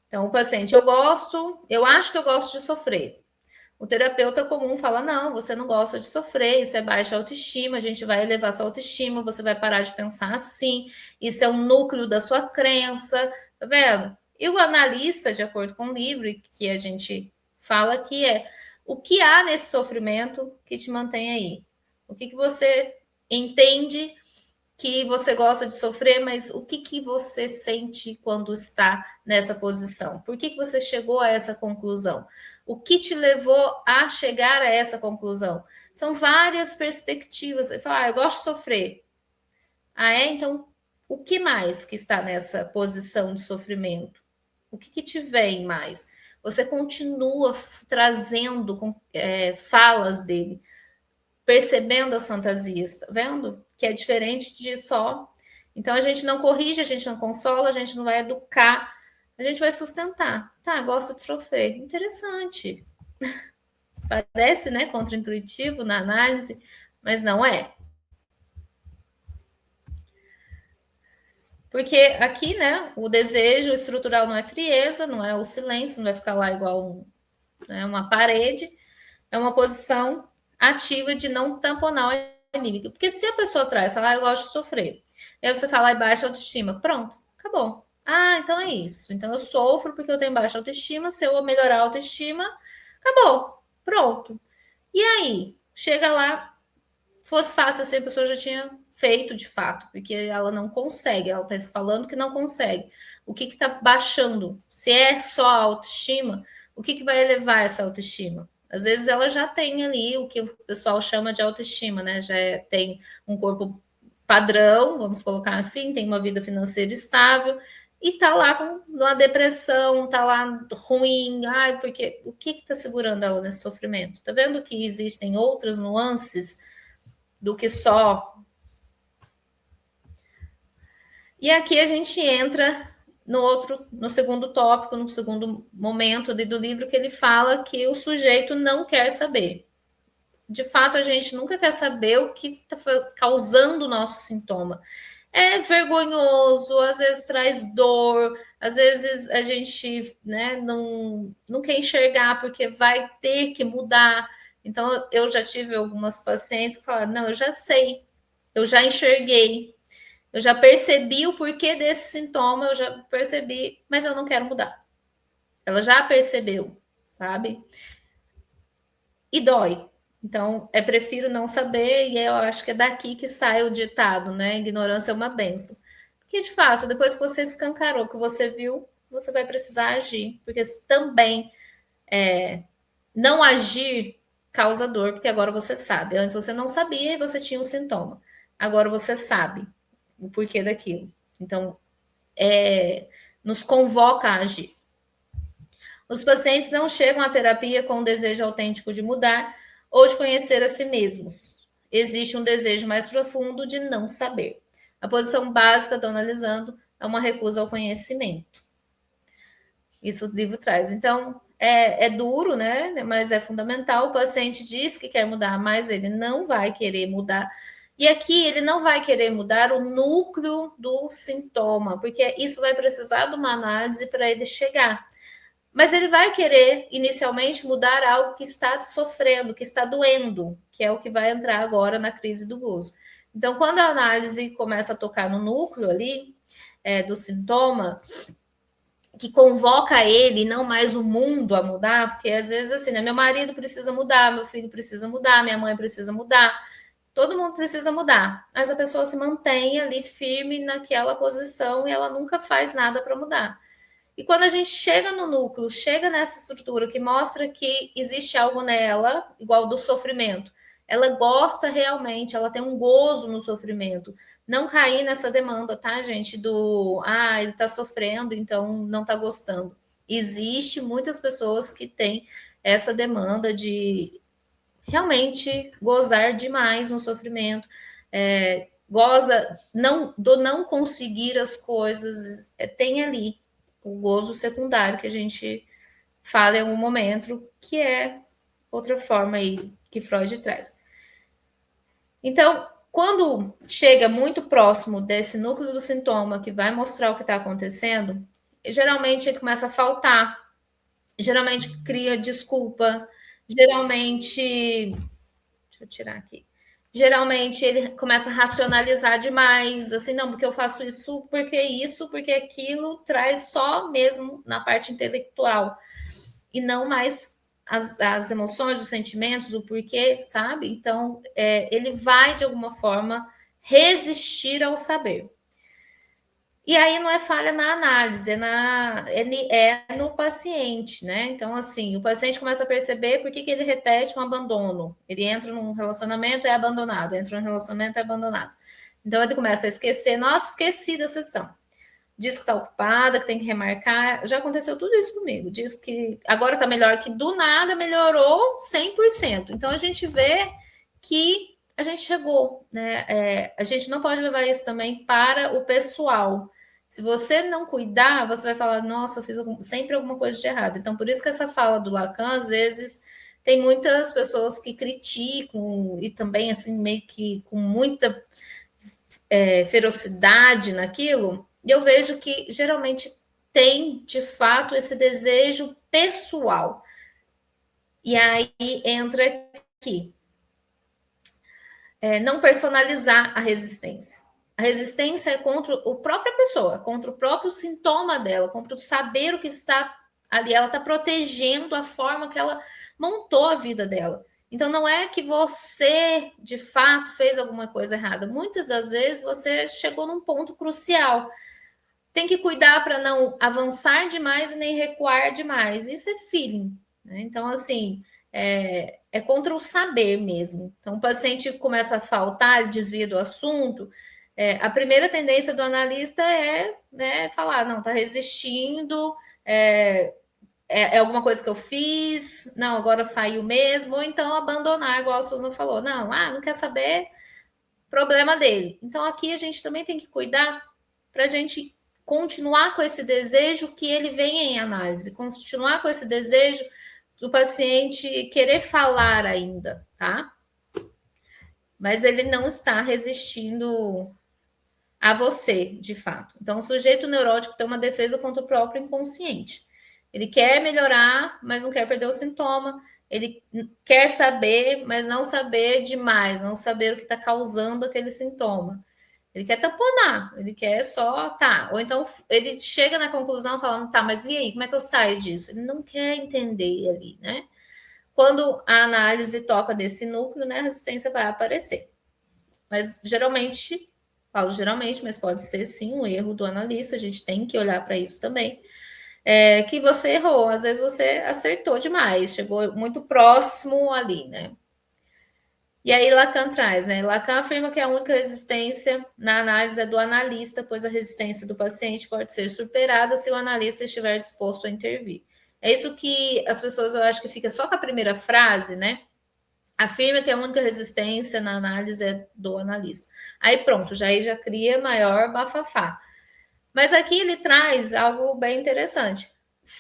Então, o paciente, eu acho que eu gosto de sofrer. O terapeuta comum fala, não, você não gosta de sofrer, isso é baixa autoestima, a gente vai elevar sua autoestima, você vai parar de pensar assim, isso é um núcleo da sua crença, tá vendo? E o analista, de acordo com o livro, que a gente fala que o que há nesse sofrimento que te mantém aí? O que você entende que você gosta de sofrer, mas o que você sente quando está nessa posição? Por que você chegou a essa conclusão? O que te levou a chegar a essa conclusão? São várias perspectivas. Você fala, eu gosto de sofrer. Então, o que mais que está nessa posição de sofrimento? O que te vem mais? você continua trazendo falas dele, percebendo as fantasias, tá vendo? Que é diferente de só. Então a gente não corrige, a gente não consola, a gente não vai educar, a gente vai sustentar. Tá, gosta de sofrer. Interessante. Parece, né, contraintuitivo na análise, mas não é. Porque aqui, né, o desejo estrutural não é frieza, não é o silêncio, não vai ficar lá igual uma parede, é uma posição ativa de não tamponar o inimigo. Porque se a pessoa traz, fala, eu gosto de sofrer, aí você fala, baixa autoestima, pronto, acabou. Ah, então é isso. Então eu sofro porque eu tenho baixa autoestima, se eu melhorar a autoestima, acabou, pronto. E aí, chega lá, se fosse fácil assim, a pessoa já tinha feito de fato, porque ela não consegue, ela está falando que não consegue. O que está baixando? Se é só a autoestima, o que vai elevar essa autoestima? Às vezes ela já tem ali o que o pessoal chama de autoestima, né? Já tem um corpo padrão, vamos colocar assim, tem uma vida financeira estável e tá lá com uma depressão, tá lá ruim, ai, porque o que está segurando ela nesse sofrimento? Tá vendo que existem outras nuances do que só. E aqui a gente entra no segundo tópico, no segundo momento do livro, que ele fala que o sujeito não quer saber. De fato, a gente nunca quer saber o que está causando o nosso sintoma. É vergonhoso, às vezes traz dor, às vezes a gente, né, não quer enxergar porque vai ter que mudar. Então, eu já tive algumas pacientes que falaram, não, eu já sei, eu já enxerguei, eu já percebi o porquê desse sintoma, eu já percebi, mas eu não quero mudar. Ela já percebeu, sabe? E dói. Então, prefiro não saber, e eu acho que é daqui que sai o ditado, né? Ignorância é uma benção. Porque, de fato, depois que você escancarou, que você viu, você vai precisar agir. Porque também não agir causa dor, porque agora você sabe. Antes você não sabia e você tinha um sintoma. Agora você sabe o porquê daquilo. Então, nos convoca a agir. Os pacientes não chegam à terapia com um desejo autêntico de mudar ou de conhecer a si mesmos. Existe um desejo mais profundo de não saber. A posição básica, estou analisando, é uma recusa ao conhecimento. Isso o livro traz. Então, é duro, né? Mas é fundamental. O paciente diz que quer mudar, mas ele não vai querer mudar. E aqui ele não vai querer mudar o núcleo do sintoma, porque isso vai precisar de uma análise para ele chegar. Mas ele vai querer, inicialmente, mudar algo que está sofrendo, que está doendo, que é o que vai entrar agora na crise do gozo. Então, quando a análise começa a tocar no núcleo ali, do sintoma, que convoca ele, não mais o mundo a mudar, porque às vezes assim, né, meu marido precisa mudar, meu filho precisa mudar, minha mãe precisa mudar, todo mundo precisa mudar, mas a pessoa se mantém ali firme naquela posição e ela nunca faz nada para mudar. E quando a gente chega no núcleo, chega nessa estrutura que mostra que existe algo nela, igual do sofrimento, ela gosta realmente, ela tem um gozo no sofrimento. Não cair nessa demanda, tá, gente? Ele tá sofrendo, então não tá gostando. Existe muitas pessoas que têm essa demanda de realmente gozar demais no sofrimento, goza não conseguir as coisas, tem ali o gozo secundário que a gente fala em algum momento, que é outra forma aí que Freud traz. Então, quando chega muito próximo desse núcleo do sintoma que vai mostrar o que está acontecendo, geralmente ele começa a faltar, geralmente cria desculpa, geralmente. Deixa eu tirar aqui. Geralmente ele começa a racionalizar demais, assim, não, porque eu faço isso, porque aquilo traz só mesmo na parte intelectual, e não mais as emoções, os sentimentos, o porquê, sabe? Então, ele vai, de alguma forma, resistir ao saber. E aí não é falha na análise, é no paciente, né? Então, assim, o paciente começa a perceber por que ele repete um abandono. Ele entra num relacionamento, é abandonado, entra num relacionamento, é abandonado. Então, ele começa a esquecer, nossa, esqueci da sessão. diz que está ocupada, que tem que remarcar. Já aconteceu tudo isso comigo. Diz que agora está melhor, que do nada melhorou 100%. Então, a gente vê que a gente chegou, né? A gente não pode levar isso também para o pessoal. Se você não cuidar, você vai falar, nossa, eu fiz sempre alguma coisa de errado. Então, por isso que essa fala do Lacan, às vezes, tem muitas pessoas que criticam e também, assim, meio que com muita ferocidade naquilo, e eu vejo que geralmente tem, de fato, esse desejo pessoal. E aí entra aqui. Não personalizar a resistência. A resistência é contra a própria pessoa, contra o próprio sintoma dela, contra o saber o que está ali. Ela está protegendo a forma que ela montou a vida dela. Então, não é que você, de fato, fez alguma coisa errada. Muitas das vezes, você chegou num ponto crucial. Tem que cuidar para não avançar demais e nem recuar demais. Isso é feeling, né? Então, assim, é contra o saber mesmo. Então, o paciente começa a faltar, desvia do assunto. A primeira tendência do analista é, né, falar, não, está resistindo, é alguma coisa que eu fiz, não, agora saiu mesmo, ou então abandonar, igual a Susan falou, não quer saber, problema dele. Então, aqui a gente também tem que cuidar para a gente continuar com esse desejo que ele venha em análise, continuar com esse desejo do paciente querer falar ainda, tá? Mas ele não está resistindo a você, de fato. Então, o sujeito neurótico tem uma defesa contra o próprio inconsciente. Ele quer melhorar, mas não quer perder o sintoma. Ele quer saber, mas não saber demais, não saber o que está causando aquele sintoma. Ele quer tamponar, ele quer só, tá. Ou então ele chega na conclusão falando, tá, mas e aí, como é que eu saio disso? Ele não quer entender ali, né? Quando a análise toca desse núcleo, né, a resistência vai aparecer. Mas geralmente, falo geralmente, mas pode ser sim um erro do analista, a gente tem que olhar para isso também. Que você errou, às vezes você acertou demais, chegou muito próximo ali, né? E aí Lacan traz, né? Lacan afirma que a única resistência na análise é do analista, pois a resistência do paciente pode ser superada se o analista estiver disposto a intervir. É isso que as pessoas, eu acho que fica só com a primeira frase, né? Afirma que a única resistência na análise é do analista. Aí pronto, já cria maior bafafá. Mas aqui ele traz algo bem interessante.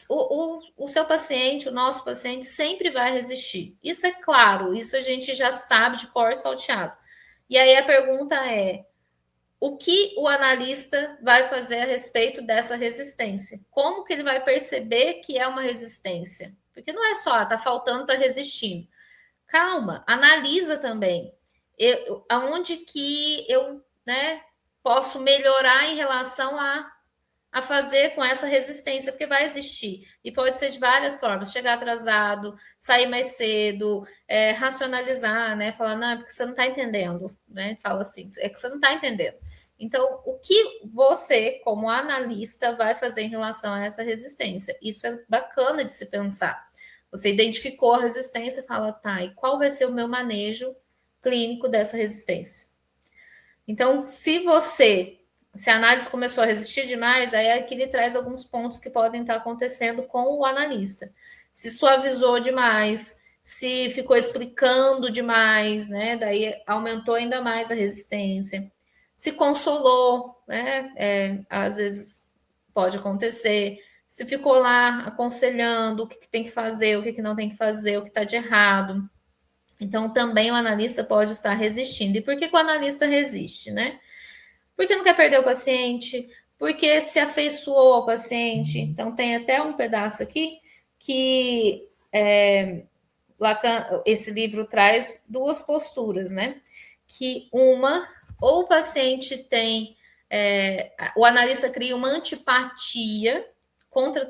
O seu paciente, o nosso paciente, sempre vai resistir. Isso é claro, isso a gente já sabe de cor salteado. E aí a pergunta é: o que o analista vai fazer a respeito dessa resistência? Como que ele vai perceber que é uma resistência? Porque não é só, tá faltando, tá resistindo. Calma, analisa também. Aonde que eu, né, posso melhorar em relação a fazer com essa resistência, porque vai existir. E pode ser de várias formas: chegar atrasado, sair mais cedo, racionalizar, né? Falar, não, é porque você não está entendendo, né? Fala assim, é que você não está entendendo. Então, o que você, como analista, vai fazer em relação a essa resistência? Isso é bacana de se pensar. Você identificou a resistência e fala, tá, e qual vai ser o meu manejo clínico dessa resistência? Então, se a análise começou a resistir demais, aí aqui ele traz alguns pontos que podem estar acontecendo com o analista. Se suavizou demais, se ficou explicando demais, né? Daí aumentou ainda mais a resistência. Se consolou, né? Às vezes pode acontecer. Se ficou lá aconselhando o que tem que fazer, o que não tem que fazer, o que está de errado. Então, também o analista pode estar resistindo. E por que o analista resiste, né? Porque não quer perder o paciente, porque se afeiçoou ao paciente. Então, tem até um pedaço aqui que Lacan, esse livro traz duas posturas, né? Que uma, ou o paciente tem, o analista cria uma antipatia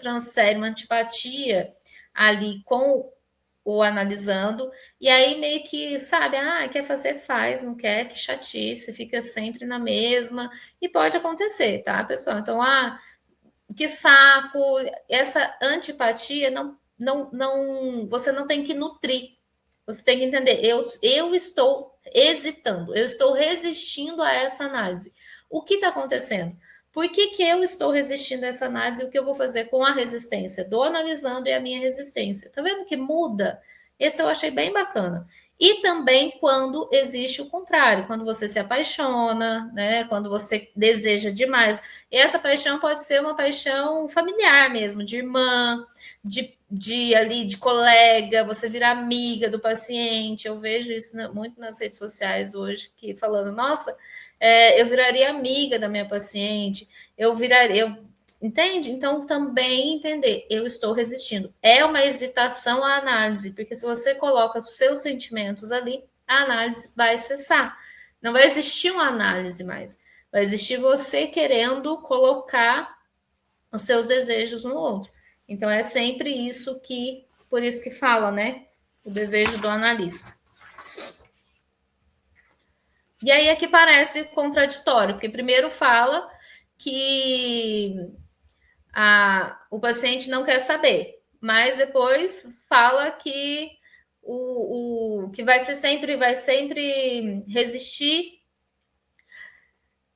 transfere uma antipatia ali com o analisando, e aí meio que, sabe, quer fazer, faz, não quer, que chatice, fica sempre na mesma, e pode acontecer, tá, pessoal? Então, que saco, essa antipatia você não tem que nutrir, você tem que entender, eu estou hesitando, eu estou resistindo a essa análise. O que está acontecendo? Por que eu estou resistindo a essa análise e o que eu vou fazer com a resistência do analisando e a minha resistência? Tá vendo que muda? Esse eu achei bem bacana. E também quando existe o contrário, quando você se apaixona, né? Quando você deseja demais. E essa paixão pode ser uma paixão familiar mesmo, de irmã, de colega, você virar amiga do paciente. Eu vejo isso muito nas redes sociais hoje, que falando, nossa, eu viraria amiga da minha paciente, entende? Então, também entender, eu estou resistindo. É uma hesitação à análise, porque se você coloca os seus sentimentos ali, a análise vai cessar. Não vai existir uma análise mais. Vai existir você querendo colocar os seus desejos no outro. Então, é sempre isso por isso que fala, né? O desejo do analista. E aí é que parece contraditório, porque primeiro fala que o paciente não quer saber, mas depois fala que que vai sempre resistir.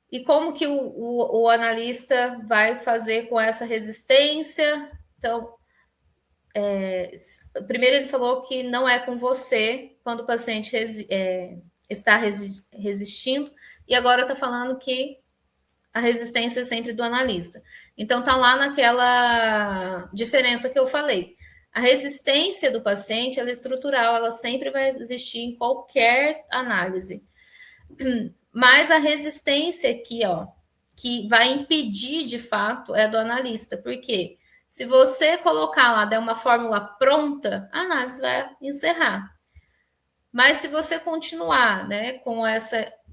E como que o analista vai fazer com essa resistência? Então, primeiro ele falou que não é com você quando o paciente está resistindo, e agora está falando que a resistência é sempre do analista. Então, está lá naquela diferença que eu falei. A resistência do paciente, ela é estrutural, ela sempre vai existir em qualquer análise. Mas a resistência aqui, que vai impedir, de fato, é do analista. Por quê? Se você colocar lá, der uma fórmula pronta, a análise vai encerrar. Mas se você continuar, né, com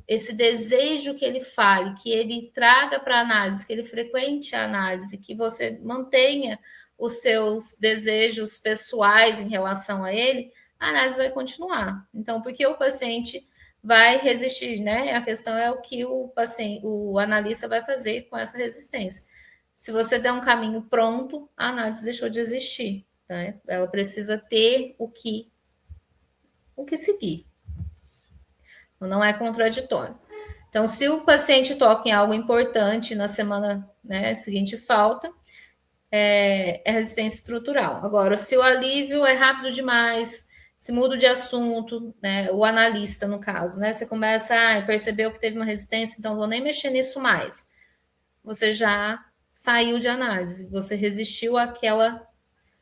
esse desejo que ele fale, que ele traga para a análise, que ele frequente a análise, que você mantenha os seus desejos pessoais em relação a ele, a análise vai continuar. Então, porque o paciente vai resistir, né? A questão é o que o analista vai fazer com essa resistência. Se você der um caminho pronto, a análise deixou de existir, tá? Ela precisa ter o que seguir. Não é contraditório. Então, se o paciente toca em algo importante na semana, né, seguinte falta, é resistência estrutural. Agora, se o alívio é rápido demais, se muda de assunto, né, o analista, no caso, né, você começa a percebeu que teve uma resistência, então não vou nem mexer nisso mais. Você já saiu de análise, você resistiu àquela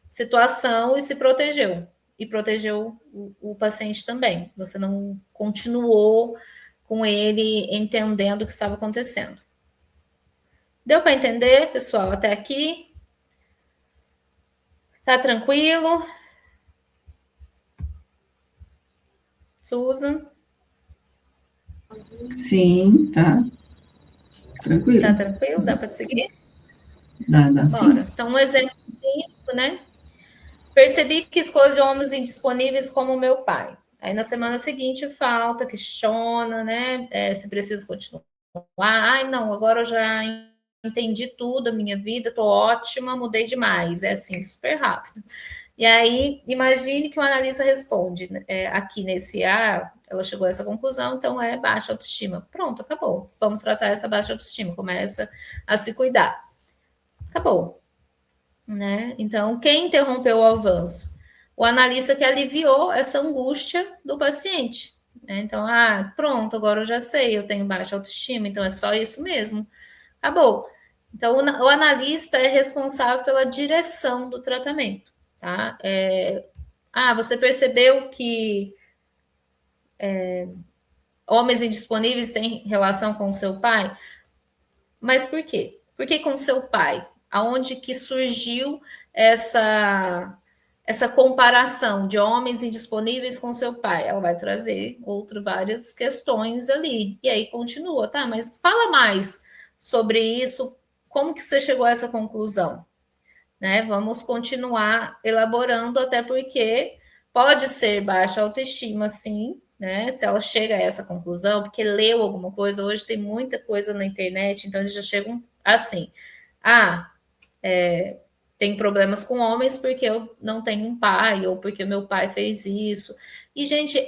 situação e se protegeu. E protegeu o paciente também. Você não continuou com ele entendendo o que estava acontecendo. Deu para entender, pessoal, até aqui? Tá tranquilo? Susan? Sim, tá. Tranquilo. Tá tranquilo? Dá para seguir? Dá Bora. sim. Então, um exemplo, né? Percebi que escolho homens indisponíveis como o meu pai. Aí, na semana seguinte, falta, questiona, né? Se precisa continuar. Ai, não, agora eu já entendi tudo, a minha vida, tô ótima, mudei demais. É assim, super rápido. E aí, imagine que o analista responde, aqui nesse ela chegou a essa conclusão, então é baixa autoestima. Pronto, acabou. Vamos tratar essa baixa autoestima, começa a se cuidar. Acabou. Né? Então, quem interrompeu o avanço? O analista que aliviou essa angústia do paciente. Né? Então, pronto, agora eu já sei, eu tenho baixa autoestima, então é só isso mesmo. Acabou. Então, o analista é responsável pela direção do tratamento. Tá? Você percebeu que homens indisponíveis têm relação com o seu pai? Mas por quê? Por que com o seu pai? Aonde que surgiu essa comparação de homens indisponíveis com seu pai? Ela vai trazer várias questões ali. E aí continua, tá? Mas fala mais sobre isso. Como que você chegou a essa conclusão? Né? Vamos continuar elaborando, até porque pode ser baixa autoestima, sim, né? Se ela chega a essa conclusão, porque leu alguma coisa, hoje tem muita coisa na internet, então eles já chegam assim, tem problemas com homens porque eu não tenho um pai, ou porque meu pai fez isso. E, gente,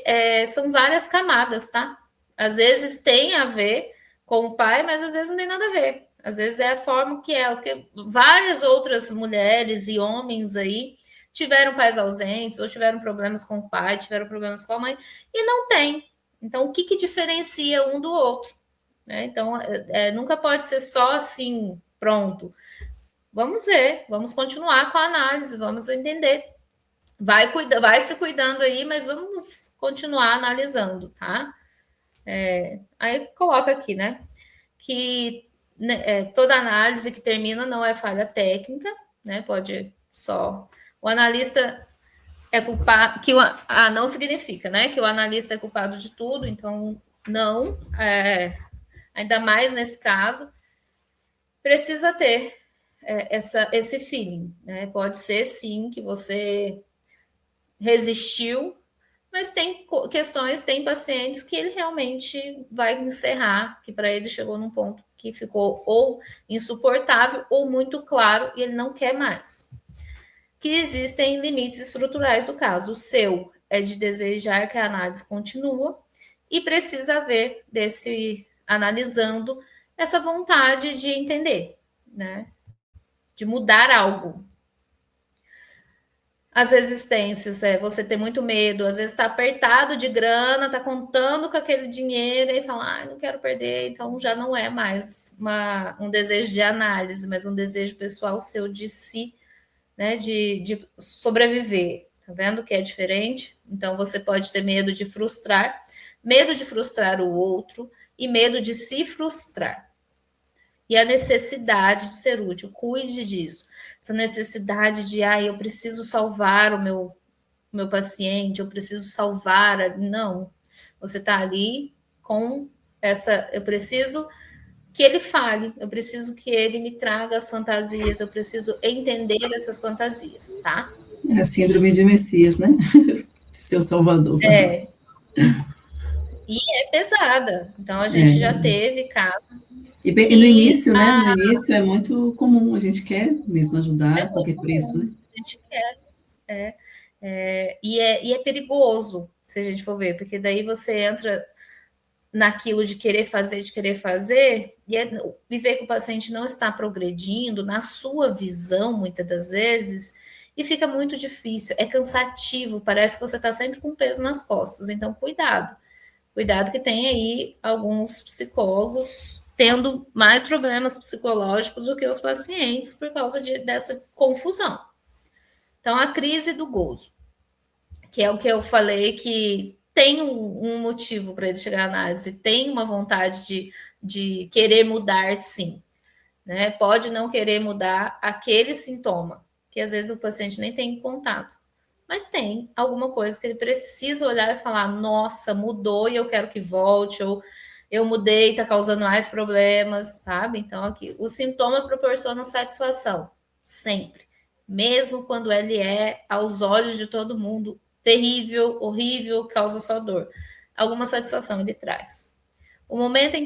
são várias camadas, tá? Às vezes tem a ver com o pai, mas às vezes não tem nada a ver. Às vezes é a forma que é, porque várias outras mulheres e homens aí tiveram pais ausentes, ou tiveram problemas com o pai, tiveram problemas com a mãe, e não tem. Então, o que, que diferencia um do outro? Né? Então, nunca pode ser só assim, pronto. Vamos ver, vamos continuar com a análise, vamos entender. Vai se cuidando aí, mas vamos continuar analisando, tá? Aí coloca aqui, né? Que toda análise que termina não é falha técnica, né? Pode só. O analista é culpado, não significa, né? Que o analista é culpado de tudo, então não, ainda mais nesse caso, precisa ter esse feeling, né? Pode ser sim que você resistiu, mas tem questões, tem pacientes que ele realmente vai encerrar, que para ele chegou num ponto que ficou ou insuportável ou muito claro e ele não quer mais. Que existem limites estruturais do caso. O seu é de desejar que a análise continue e precisa ver analisando essa vontade de entender, né? De mudar algo. As resistências, você ter muito medo, às vezes está apertado de grana, está contando com aquele dinheiro e fala, não quero perder, então já não é mais um desejo de análise, mas um desejo pessoal seu de si, né, de sobreviver. Tá vendo que é diferente? Então você pode ter medo de frustrar o outro e medo de se frustrar. E a necessidade de ser útil, cuide disso. Essa necessidade de, eu preciso salvar o meu paciente, eu preciso salvar. Não, você está ali com eu preciso que ele fale, eu preciso que ele me traga as fantasias, eu preciso entender essas fantasias, tá? É a síndrome de Messias, né? Seu salvador. E é pesada. Então, a gente já teve casos. E no início, né? No início é muito comum, a gente quer mesmo ajudar a qualquer preço, né? A gente quer. E é perigoso, se a gente for ver, porque daí você entra naquilo de querer fazer, e ver que o paciente não está progredindo na sua visão, muitas das vezes, e fica muito difícil, é cansativo, parece que você está sempre com peso nas costas. Então, cuidado que tem aí alguns psicólogos tendo mais problemas psicológicos do que os pacientes por causa dessa confusão. Então, a crise do gozo, que é o que eu falei, que tem um motivo para ele chegar à análise, tem uma vontade de querer mudar, sim. Né? Pode não querer mudar aquele sintoma, que às vezes o paciente nem tem contato, mas tem alguma coisa que ele precisa olhar e falar, nossa, mudou e eu quero que volte, ou eu mudei, está causando mais problemas, sabe? Então, aqui, o sintoma proporciona satisfação, sempre. Mesmo quando ele é, aos olhos de todo mundo, terrível, horrível, causa só dor. Alguma satisfação ele traz. O momento em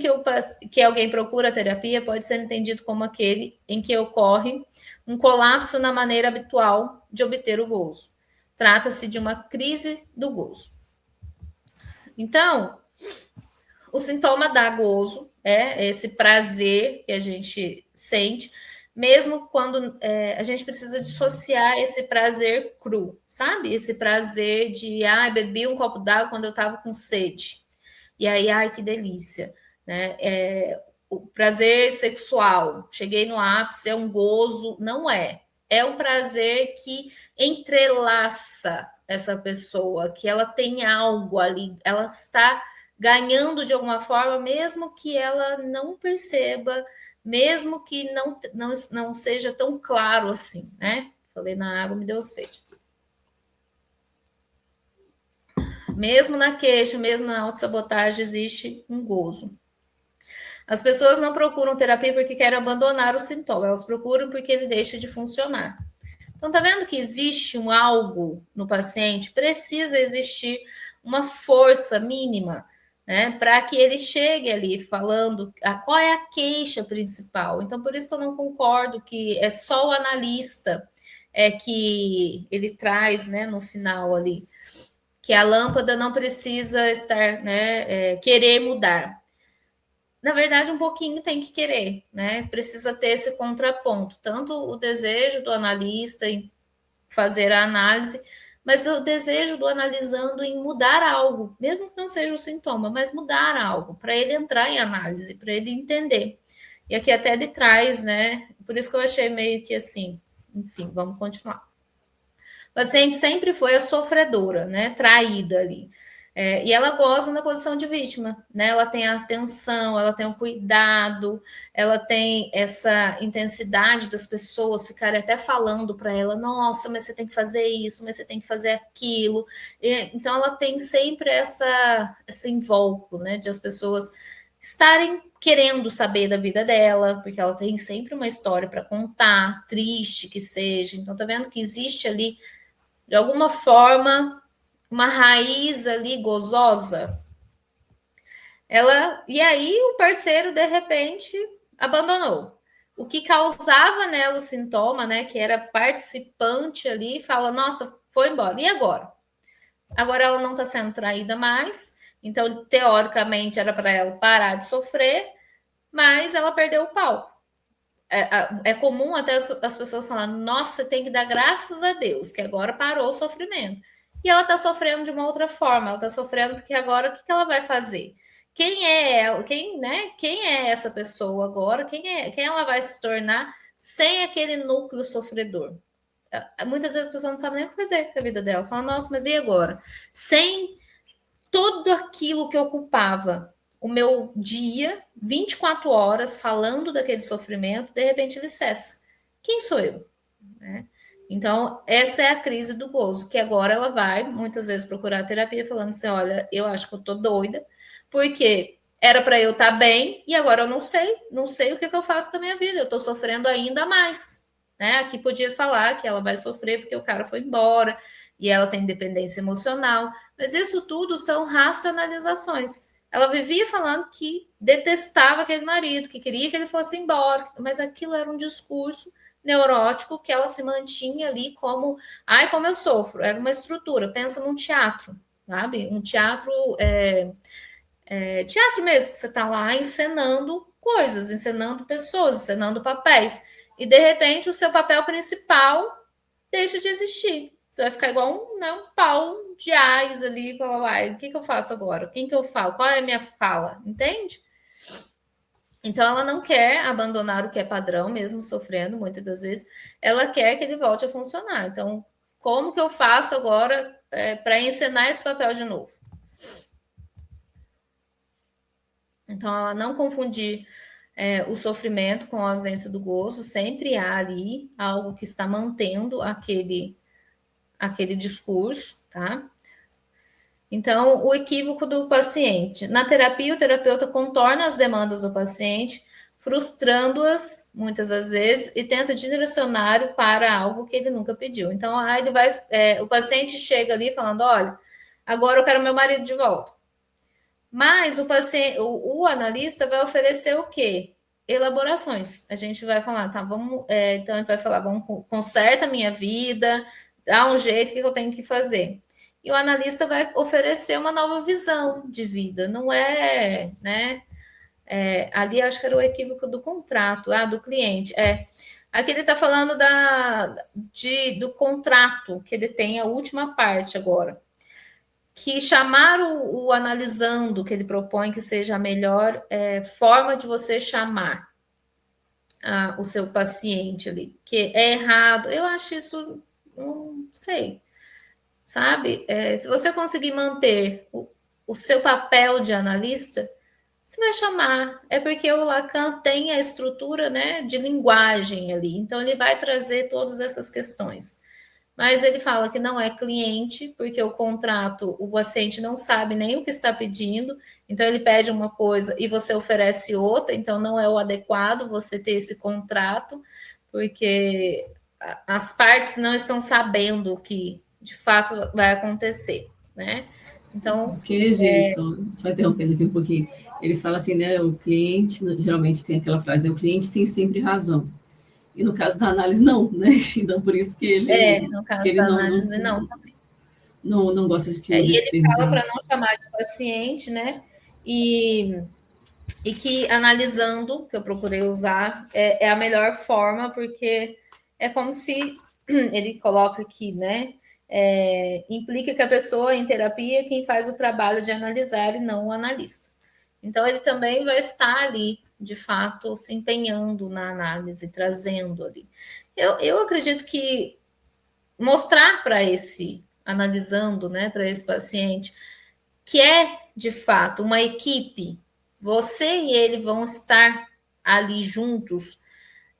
que alguém procura terapia pode ser entendido como aquele em que ocorre um colapso na maneira habitual de obter o gozo. Trata-se de uma crise do gozo. Então, o sintoma da gozo é esse prazer que a gente sente, mesmo quando a gente precisa dissociar esse prazer cru, sabe? Esse prazer de, bebi um copo d'água quando eu estava com sede. E aí, que delícia, né? O prazer sexual, cheguei no ápice, é um gozo, não é. É um prazer que entrelaça essa pessoa, que ela tem algo ali, ela está ganhando de alguma forma, mesmo que ela não perceba, mesmo que não seja tão claro assim, né? Falei na água, me deu sede. Mesmo na queixa, mesmo na autossabotagem, existe um gozo. As pessoas não procuram terapia porque querem abandonar o sintoma, elas procuram porque ele deixa de funcionar. Então, tá vendo que existe algo no paciente? Precisa existir uma força mínima, né, para que ele chegue ali falando qual é a queixa principal. Então, por isso que eu não concordo que é só o analista que ele traz, né, no final ali, que a lâmpada não precisa estar, né, querer mudar. na verdade, um pouquinho tem que querer, né? Precisa ter esse contraponto, tanto o desejo do analista em fazer a análise, mas o desejo do analisando em mudar algo, mesmo que não seja o sintoma, mas mudar algo, para ele entrar em análise, para ele entender. E aqui até ele traz, né? Por isso que eu achei meio que assim, enfim, vamos continuar. O paciente sempre foi a sofredora, né? Traída ali. E ela goza na posição de vítima, né? Ela tem a atenção, ela tem o cuidado, ela tem essa intensidade das pessoas ficarem até falando para ela: nossa, mas você tem que fazer isso, mas você tem que fazer aquilo. Então ela tem sempre esse invólucro, né? De as pessoas estarem querendo saber da vida dela, porque ela tem sempre uma história para contar, triste que seja. Então tá vendo que existe ali de alguma forma uma raiz ali gozosa. E aí o parceiro de repente abandonou. O que causava nela o sintoma, né, que era participante ali, fala: nossa, foi embora. E agora? Agora ela não está sendo traída mais, então teoricamente era para ela parar de sofrer, mas ela perdeu o palco. É comum até as pessoas falarem: nossa, tem que dar graças a Deus que agora parou o sofrimento. E ela está sofrendo de uma outra forma, ela está sofrendo porque agora o que ela vai fazer? Quem é ela? Quem é essa pessoa agora? Quem ela vai se tornar sem aquele núcleo sofredor? Muitas vezes as pessoas não sabem nem o que fazer com a vida dela. Falam: nossa, mas e agora? Sem tudo aquilo que ocupava o meu dia, 24 horas, falando daquele sofrimento, de repente ele cessa. Quem sou eu? Né? Então, essa é a crise do gozo, que agora ela vai, muitas vezes, procurar terapia, falando assim: olha, eu acho que eu tô doida, porque era para eu estar bem, e agora eu não sei o que eu faço com a minha vida, eu tô sofrendo ainda mais. Né? Aqui podia falar que ela vai sofrer porque o cara foi embora, e ela tem dependência emocional, mas isso tudo são racionalizações. Ela vivia falando que detestava aquele marido, que queria que ele fosse embora, mas aquilo era um discurso neurótico que ela se mantinha ali como: ai, como eu sofro. Era uma estrutura. Pensa num teatro, sabe? Um teatro, teatro mesmo, que você está lá encenando coisas, encenando pessoas, encenando papéis. E de repente o seu papel principal deixa de existir. Você vai ficar igual um pau de ais ali. O que eu faço agora? Quem que eu falo? Qual é a minha fala? Entende? Então, ela não quer abandonar o que é padrão, mesmo sofrendo, muitas das vezes. Ela quer que ele volte a funcionar. Então, como que eu faço agora para ensinar esse papel de novo? Então, ela não confundir o sofrimento com a ausência do gozo. Sempre há ali algo que está mantendo aquele discurso, tá? Então, o equívoco do paciente. Na terapia, o terapeuta contorna as demandas do paciente, frustrando-as muitas das vezes e tenta direcionar para algo que ele nunca pediu. Então, aí o paciente chega ali falando: olha, agora eu quero meu marido de volta. Mas o analista vai oferecer o quê? Elaborações. A gente vai falar: tá, vamos. Então, ele vai falar: vamos, conserta a minha vida, dá um jeito, que eu tenho que fazer? E o analista vai oferecer uma nova visão de vida, não é, né? Ali acho que era o equívoco do contrato, do cliente. Aqui ele está falando do contrato, que ele tem a última parte agora. Que chamar o analisando, que ele propõe que seja a melhor forma de você chamar o seu paciente ali, que é errado. Eu acho isso, não sei. Sabe? Se você conseguir manter o seu papel de analista, você vai chamar. É porque o Lacan tem a estrutura, né, de linguagem ali. Então, ele vai trazer todas essas questões. Mas ele fala que não é cliente, porque o contrato, o paciente não sabe nem o que está pedindo. Então, ele pede uma coisa e você oferece outra. Então, não é o adequado você ter esse contrato, porque as partes não estão sabendo o que de fato vai acontecer, né? Então, porque, Gerson, só interrompendo aqui um pouquinho, ele fala assim, né, o cliente, geralmente tem aquela frase, né, o cliente tem sempre razão. E no caso da análise, não, né? Então, por isso que ele, no caso da análise, não também. Não gosta de que use E esse ele termo. fala para não chamar de paciente, né? E e que analisando, que eu procurei usar, é a melhor forma, porque é como se ele coloca aqui, né? Implica que a pessoa em terapia é quem faz o trabalho de analisar e não o analista. Então, ele também vai estar ali, de fato, se empenhando na análise, trazendo ali. Eu acredito que mostrar para esse, analisando, né, para esse paciente, que é, de fato, uma equipe, você e ele vão estar ali juntos,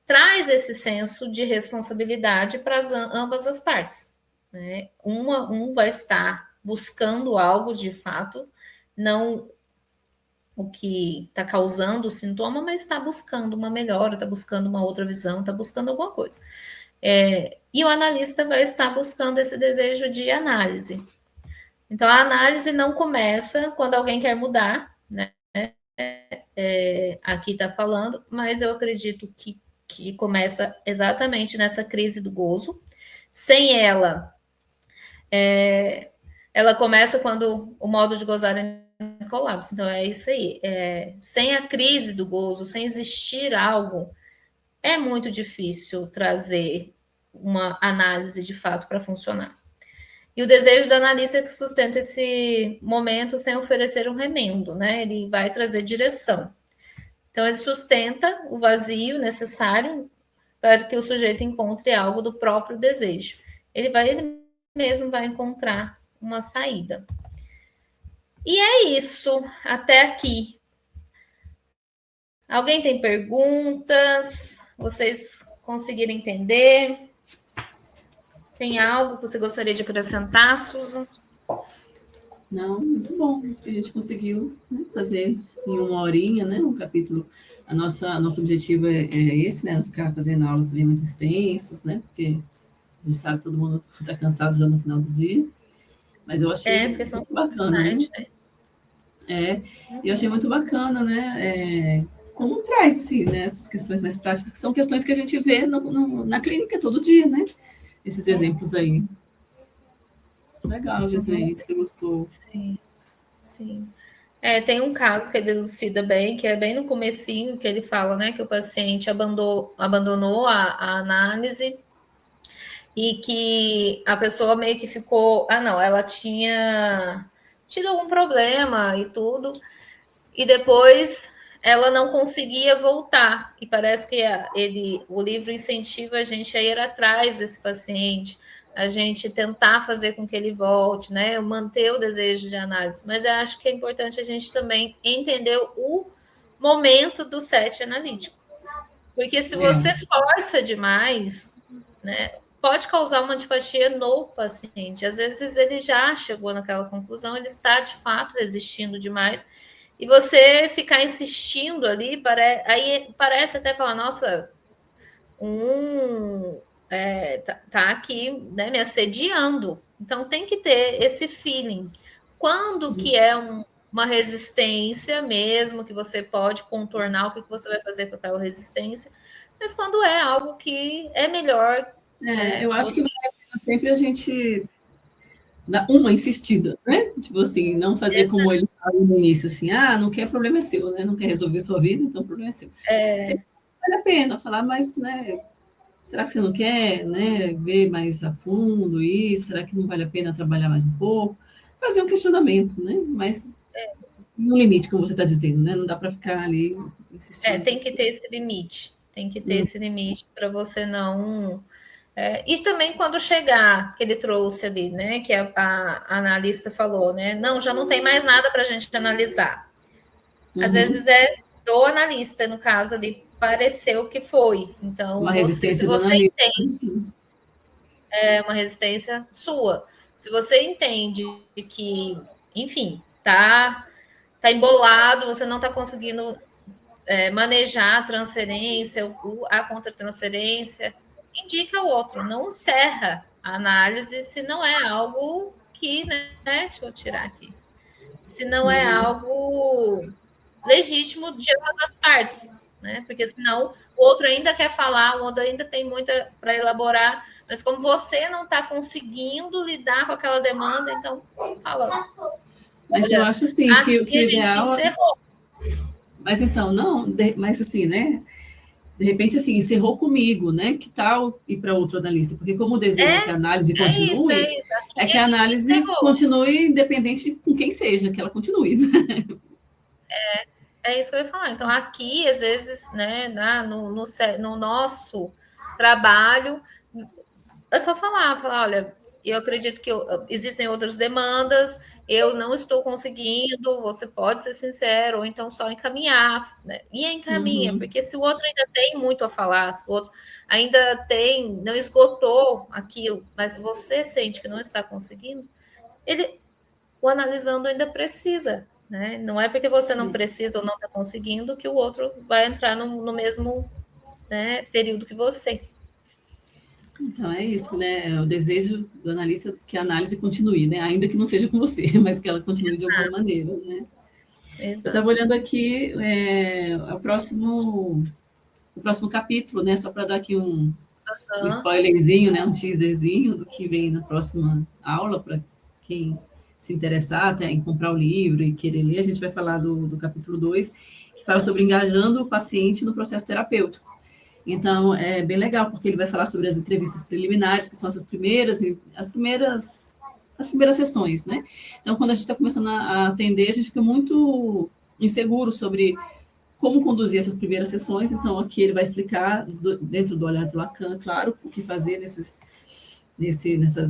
traz esse senso de responsabilidade para ambas as partes. Né? Um vai estar buscando algo de fato, não o que está causando o sintoma, mas está buscando uma melhora, está buscando uma outra visão, está buscando alguma coisa. E o analista vai estar buscando esse desejo de análise. Então, a análise não começa quando alguém quer mudar, né? Aqui está falando, mas eu acredito que começa exatamente nessa crise do gozo. Sem ela, ela começa quando o modo de gozar em colapso. Então, é isso aí. Sem a crise do gozo, sem existir algo, é muito difícil trazer uma análise de fato para funcionar. E o desejo do analista é que sustenta esse momento sem oferecer um remendo, né? Ele vai trazer direção. Então, ele sustenta o vazio necessário para que o sujeito encontre algo do próprio desejo. Ele mesmo vai encontrar uma saída. E é isso, até aqui. Alguém tem perguntas? Vocês conseguiram entender? Tem algo que você gostaria de acrescentar, Susan? Não, muito bom. Acho que a gente conseguiu, né, fazer em uma horinha, né, um capítulo. Nosso objetivo é esse, né, não ficar fazendo aulas também muito extensas, né, porque a gente sabe que todo mundo está cansado já no final do dia. Mas eu achei muito bacana, né? Eu achei muito bacana, né? Como traz assim, né, essas questões mais práticas, que são questões que a gente vê na clínica todo dia, né? Esses exemplos aí. Legal, Gisele, que você gostou. Sim, sim. Tem um caso que ele elucida bem, que é bem no comecinho, que ele fala, né, que o paciente abandonou a análise e que a pessoa meio que ficou, não, ela tinha tido algum problema e tudo, e depois ela não conseguia voltar, e parece que o livro incentiva a gente a ir atrás desse paciente, a gente tentar fazer com que ele volte, né? Manter o desejo de análise. Mas eu acho que é importante a gente também entender o momento do set analítico. Porque se você força demais, né, pode causar uma antipatia no paciente. Às vezes ele já chegou naquela conclusão, ele está de fato resistindo demais, e você ficar insistindo ali, aí parece até falar, nossa, tá aqui, né, me assediando. Então tem que ter esse feeling. Quando que é uma resistência mesmo, que você pode contornar, o que você vai fazer com aquela resistência, mas quando é algo que é melhor. Eu acho que sempre a gente dá uma insistida, né? Tipo assim, não fazer como ele falou no início, assim, não quer, problema é seu, né? Não quer resolver sua vida, então o problema é seu. Sempre vale a pena falar, mas, né, será que você não quer, né, ver mais a fundo isso? Será que não vale a pena trabalhar mais um pouco? Fazer um questionamento, né? Mas no limite, como você está dizendo, né? Não dá para ficar ali insistindo. Tem que ter esse limite. Tem que ter esse limite para você não. E também quando chegar, que ele trouxe ali, né? Que a analista falou, né? Não, já não tem mais nada para a gente analisar. Às vezes é do analista, no caso ali, pareceu que foi. Então, uma resistência se você entende, é uma resistência sua. Se você entende que, enfim, tá embolado, você não está conseguindo manejar a transferência, a contratransferência, indica o outro, não encerra a análise se não é algo que, né, deixa eu tirar aqui, se não é algo legítimo de ambas as partes, né? Porque senão o outro ainda quer falar, o outro ainda tem muita para elaborar, mas como você não está conseguindo lidar com aquela demanda, então fala. Mas eu acho assim que o ideal. Mas então, não, mas assim, né? De repente, assim, encerrou comigo, né? Que tal ir para outro analista? Porque como o desejo é que a análise continue, é isso. é Aqui que a a gente análise encerrou. continue independente de com quem seja, que ela continue, né? É isso que eu ia falar. Então, aqui, às vezes, né, no nosso trabalho, é só falar, olha, eu acredito que existem outras demandas, eu não estou conseguindo, você pode ser sincero, ou então só encaminhar, né? E encaminha, Uhum. porque se o outro ainda tem muito a falar, se o outro ainda tem, não esgotou aquilo, mas você sente que não está conseguindo, ele, o analisando ainda precisa, né? Não é porque você não precisa ou não está conseguindo que o outro vai entrar no mesmo, né, período que você. Então é isso, né? O desejo do analista é que a análise continue, né? Ainda que não seja com você, mas que ela continue de alguma maneira, né? Eu estava Exato. olhando aqui o próximo capítulo, né? Só para dar aqui um Uhum. spoilerzinho, né? Um teaserzinho do que vem na próxima aula, para quem se interessar até em comprar o livro e querer ler, a gente vai falar do capítulo 2, que fala sobre engajando o paciente no processo terapêutico. Então, é bem legal, porque ele vai falar sobre as entrevistas preliminares, que são as primeiras sessões, né? Então, quando a gente está começando a atender, a gente fica muito inseguro sobre como conduzir essas primeiras sessões. Então, aqui ele vai explicar, dentro do olhar do Lacan, claro, o que fazer nessas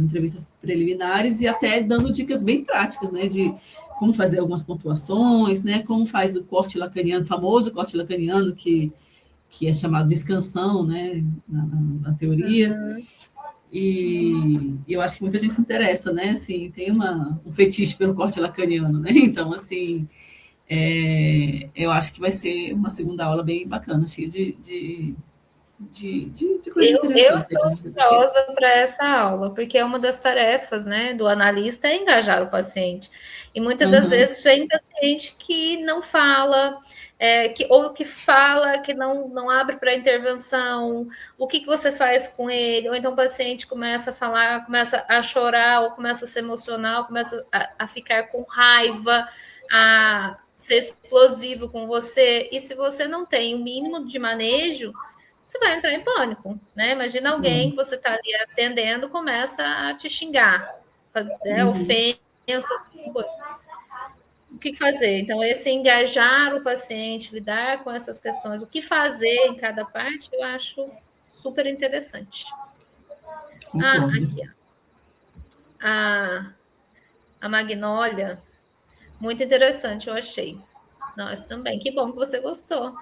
entrevistas preliminares e até dando dicas bem práticas, né, de como fazer algumas pontuações, né, como faz o corte lacaniano, famoso corte lacaniano, que é chamado de escansão, né, na teoria. Uhum. E eu acho que muita gente se interessa, né, assim, tem um fetiche pelo corte lacaniano, né, então, assim, eu acho que vai ser uma segunda aula bem bacana, cheia de coisas Eu interessantes aí estou para a gente debater. ansiosa para essa aula, porque é uma das tarefas, né, do analista é engajar o paciente. E muitas das Uhum, vezes vem paciente que não fala, ou que fala, que não abre para intervenção, o que você faz com ele? Ou então o paciente começa a falar, começa a chorar, ou começa a se emocionar, começa a ficar com raiva, a ser explosivo com você. E se você não tem o mínimo de manejo, você vai entrar em pânico, né? Imagina alguém que você está ali atendendo, começa a te xingar, ofensas, coisa. O que fazer? Então, esse engajar o paciente, lidar com essas questões, o que fazer em cada parte, eu acho super interessante. Ah, concordo. aqui, ó. A Magnólia, muito interessante, eu achei. Nós também. Que bom que você gostou.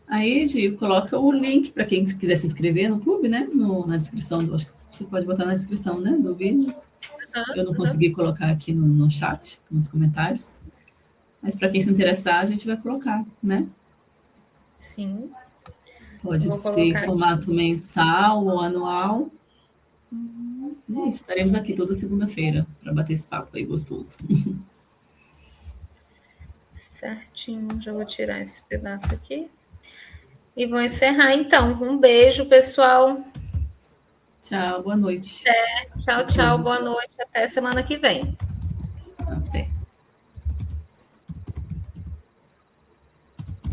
Aí, Gi, coloca o link para quem quiser se inscrever no clube, né? Na descrição, acho que você pode botar na descrição, né, do vídeo. Eu não Uhum. consegui colocar aqui no chat, nos comentários, mas para quem se interessar, a gente vai colocar, né? Sim, Pode vou ser em colocar aqui. formato mensal ou anual. E estaremos aqui toda segunda-feira para bater esse papo aí gostoso. Certinho, já vou tirar esse pedaço aqui. E vou encerrar então. Um beijo, pessoal. Tchau, boa noite Tchau, a tchau, boa todos. noite. Até semana que vem. Até.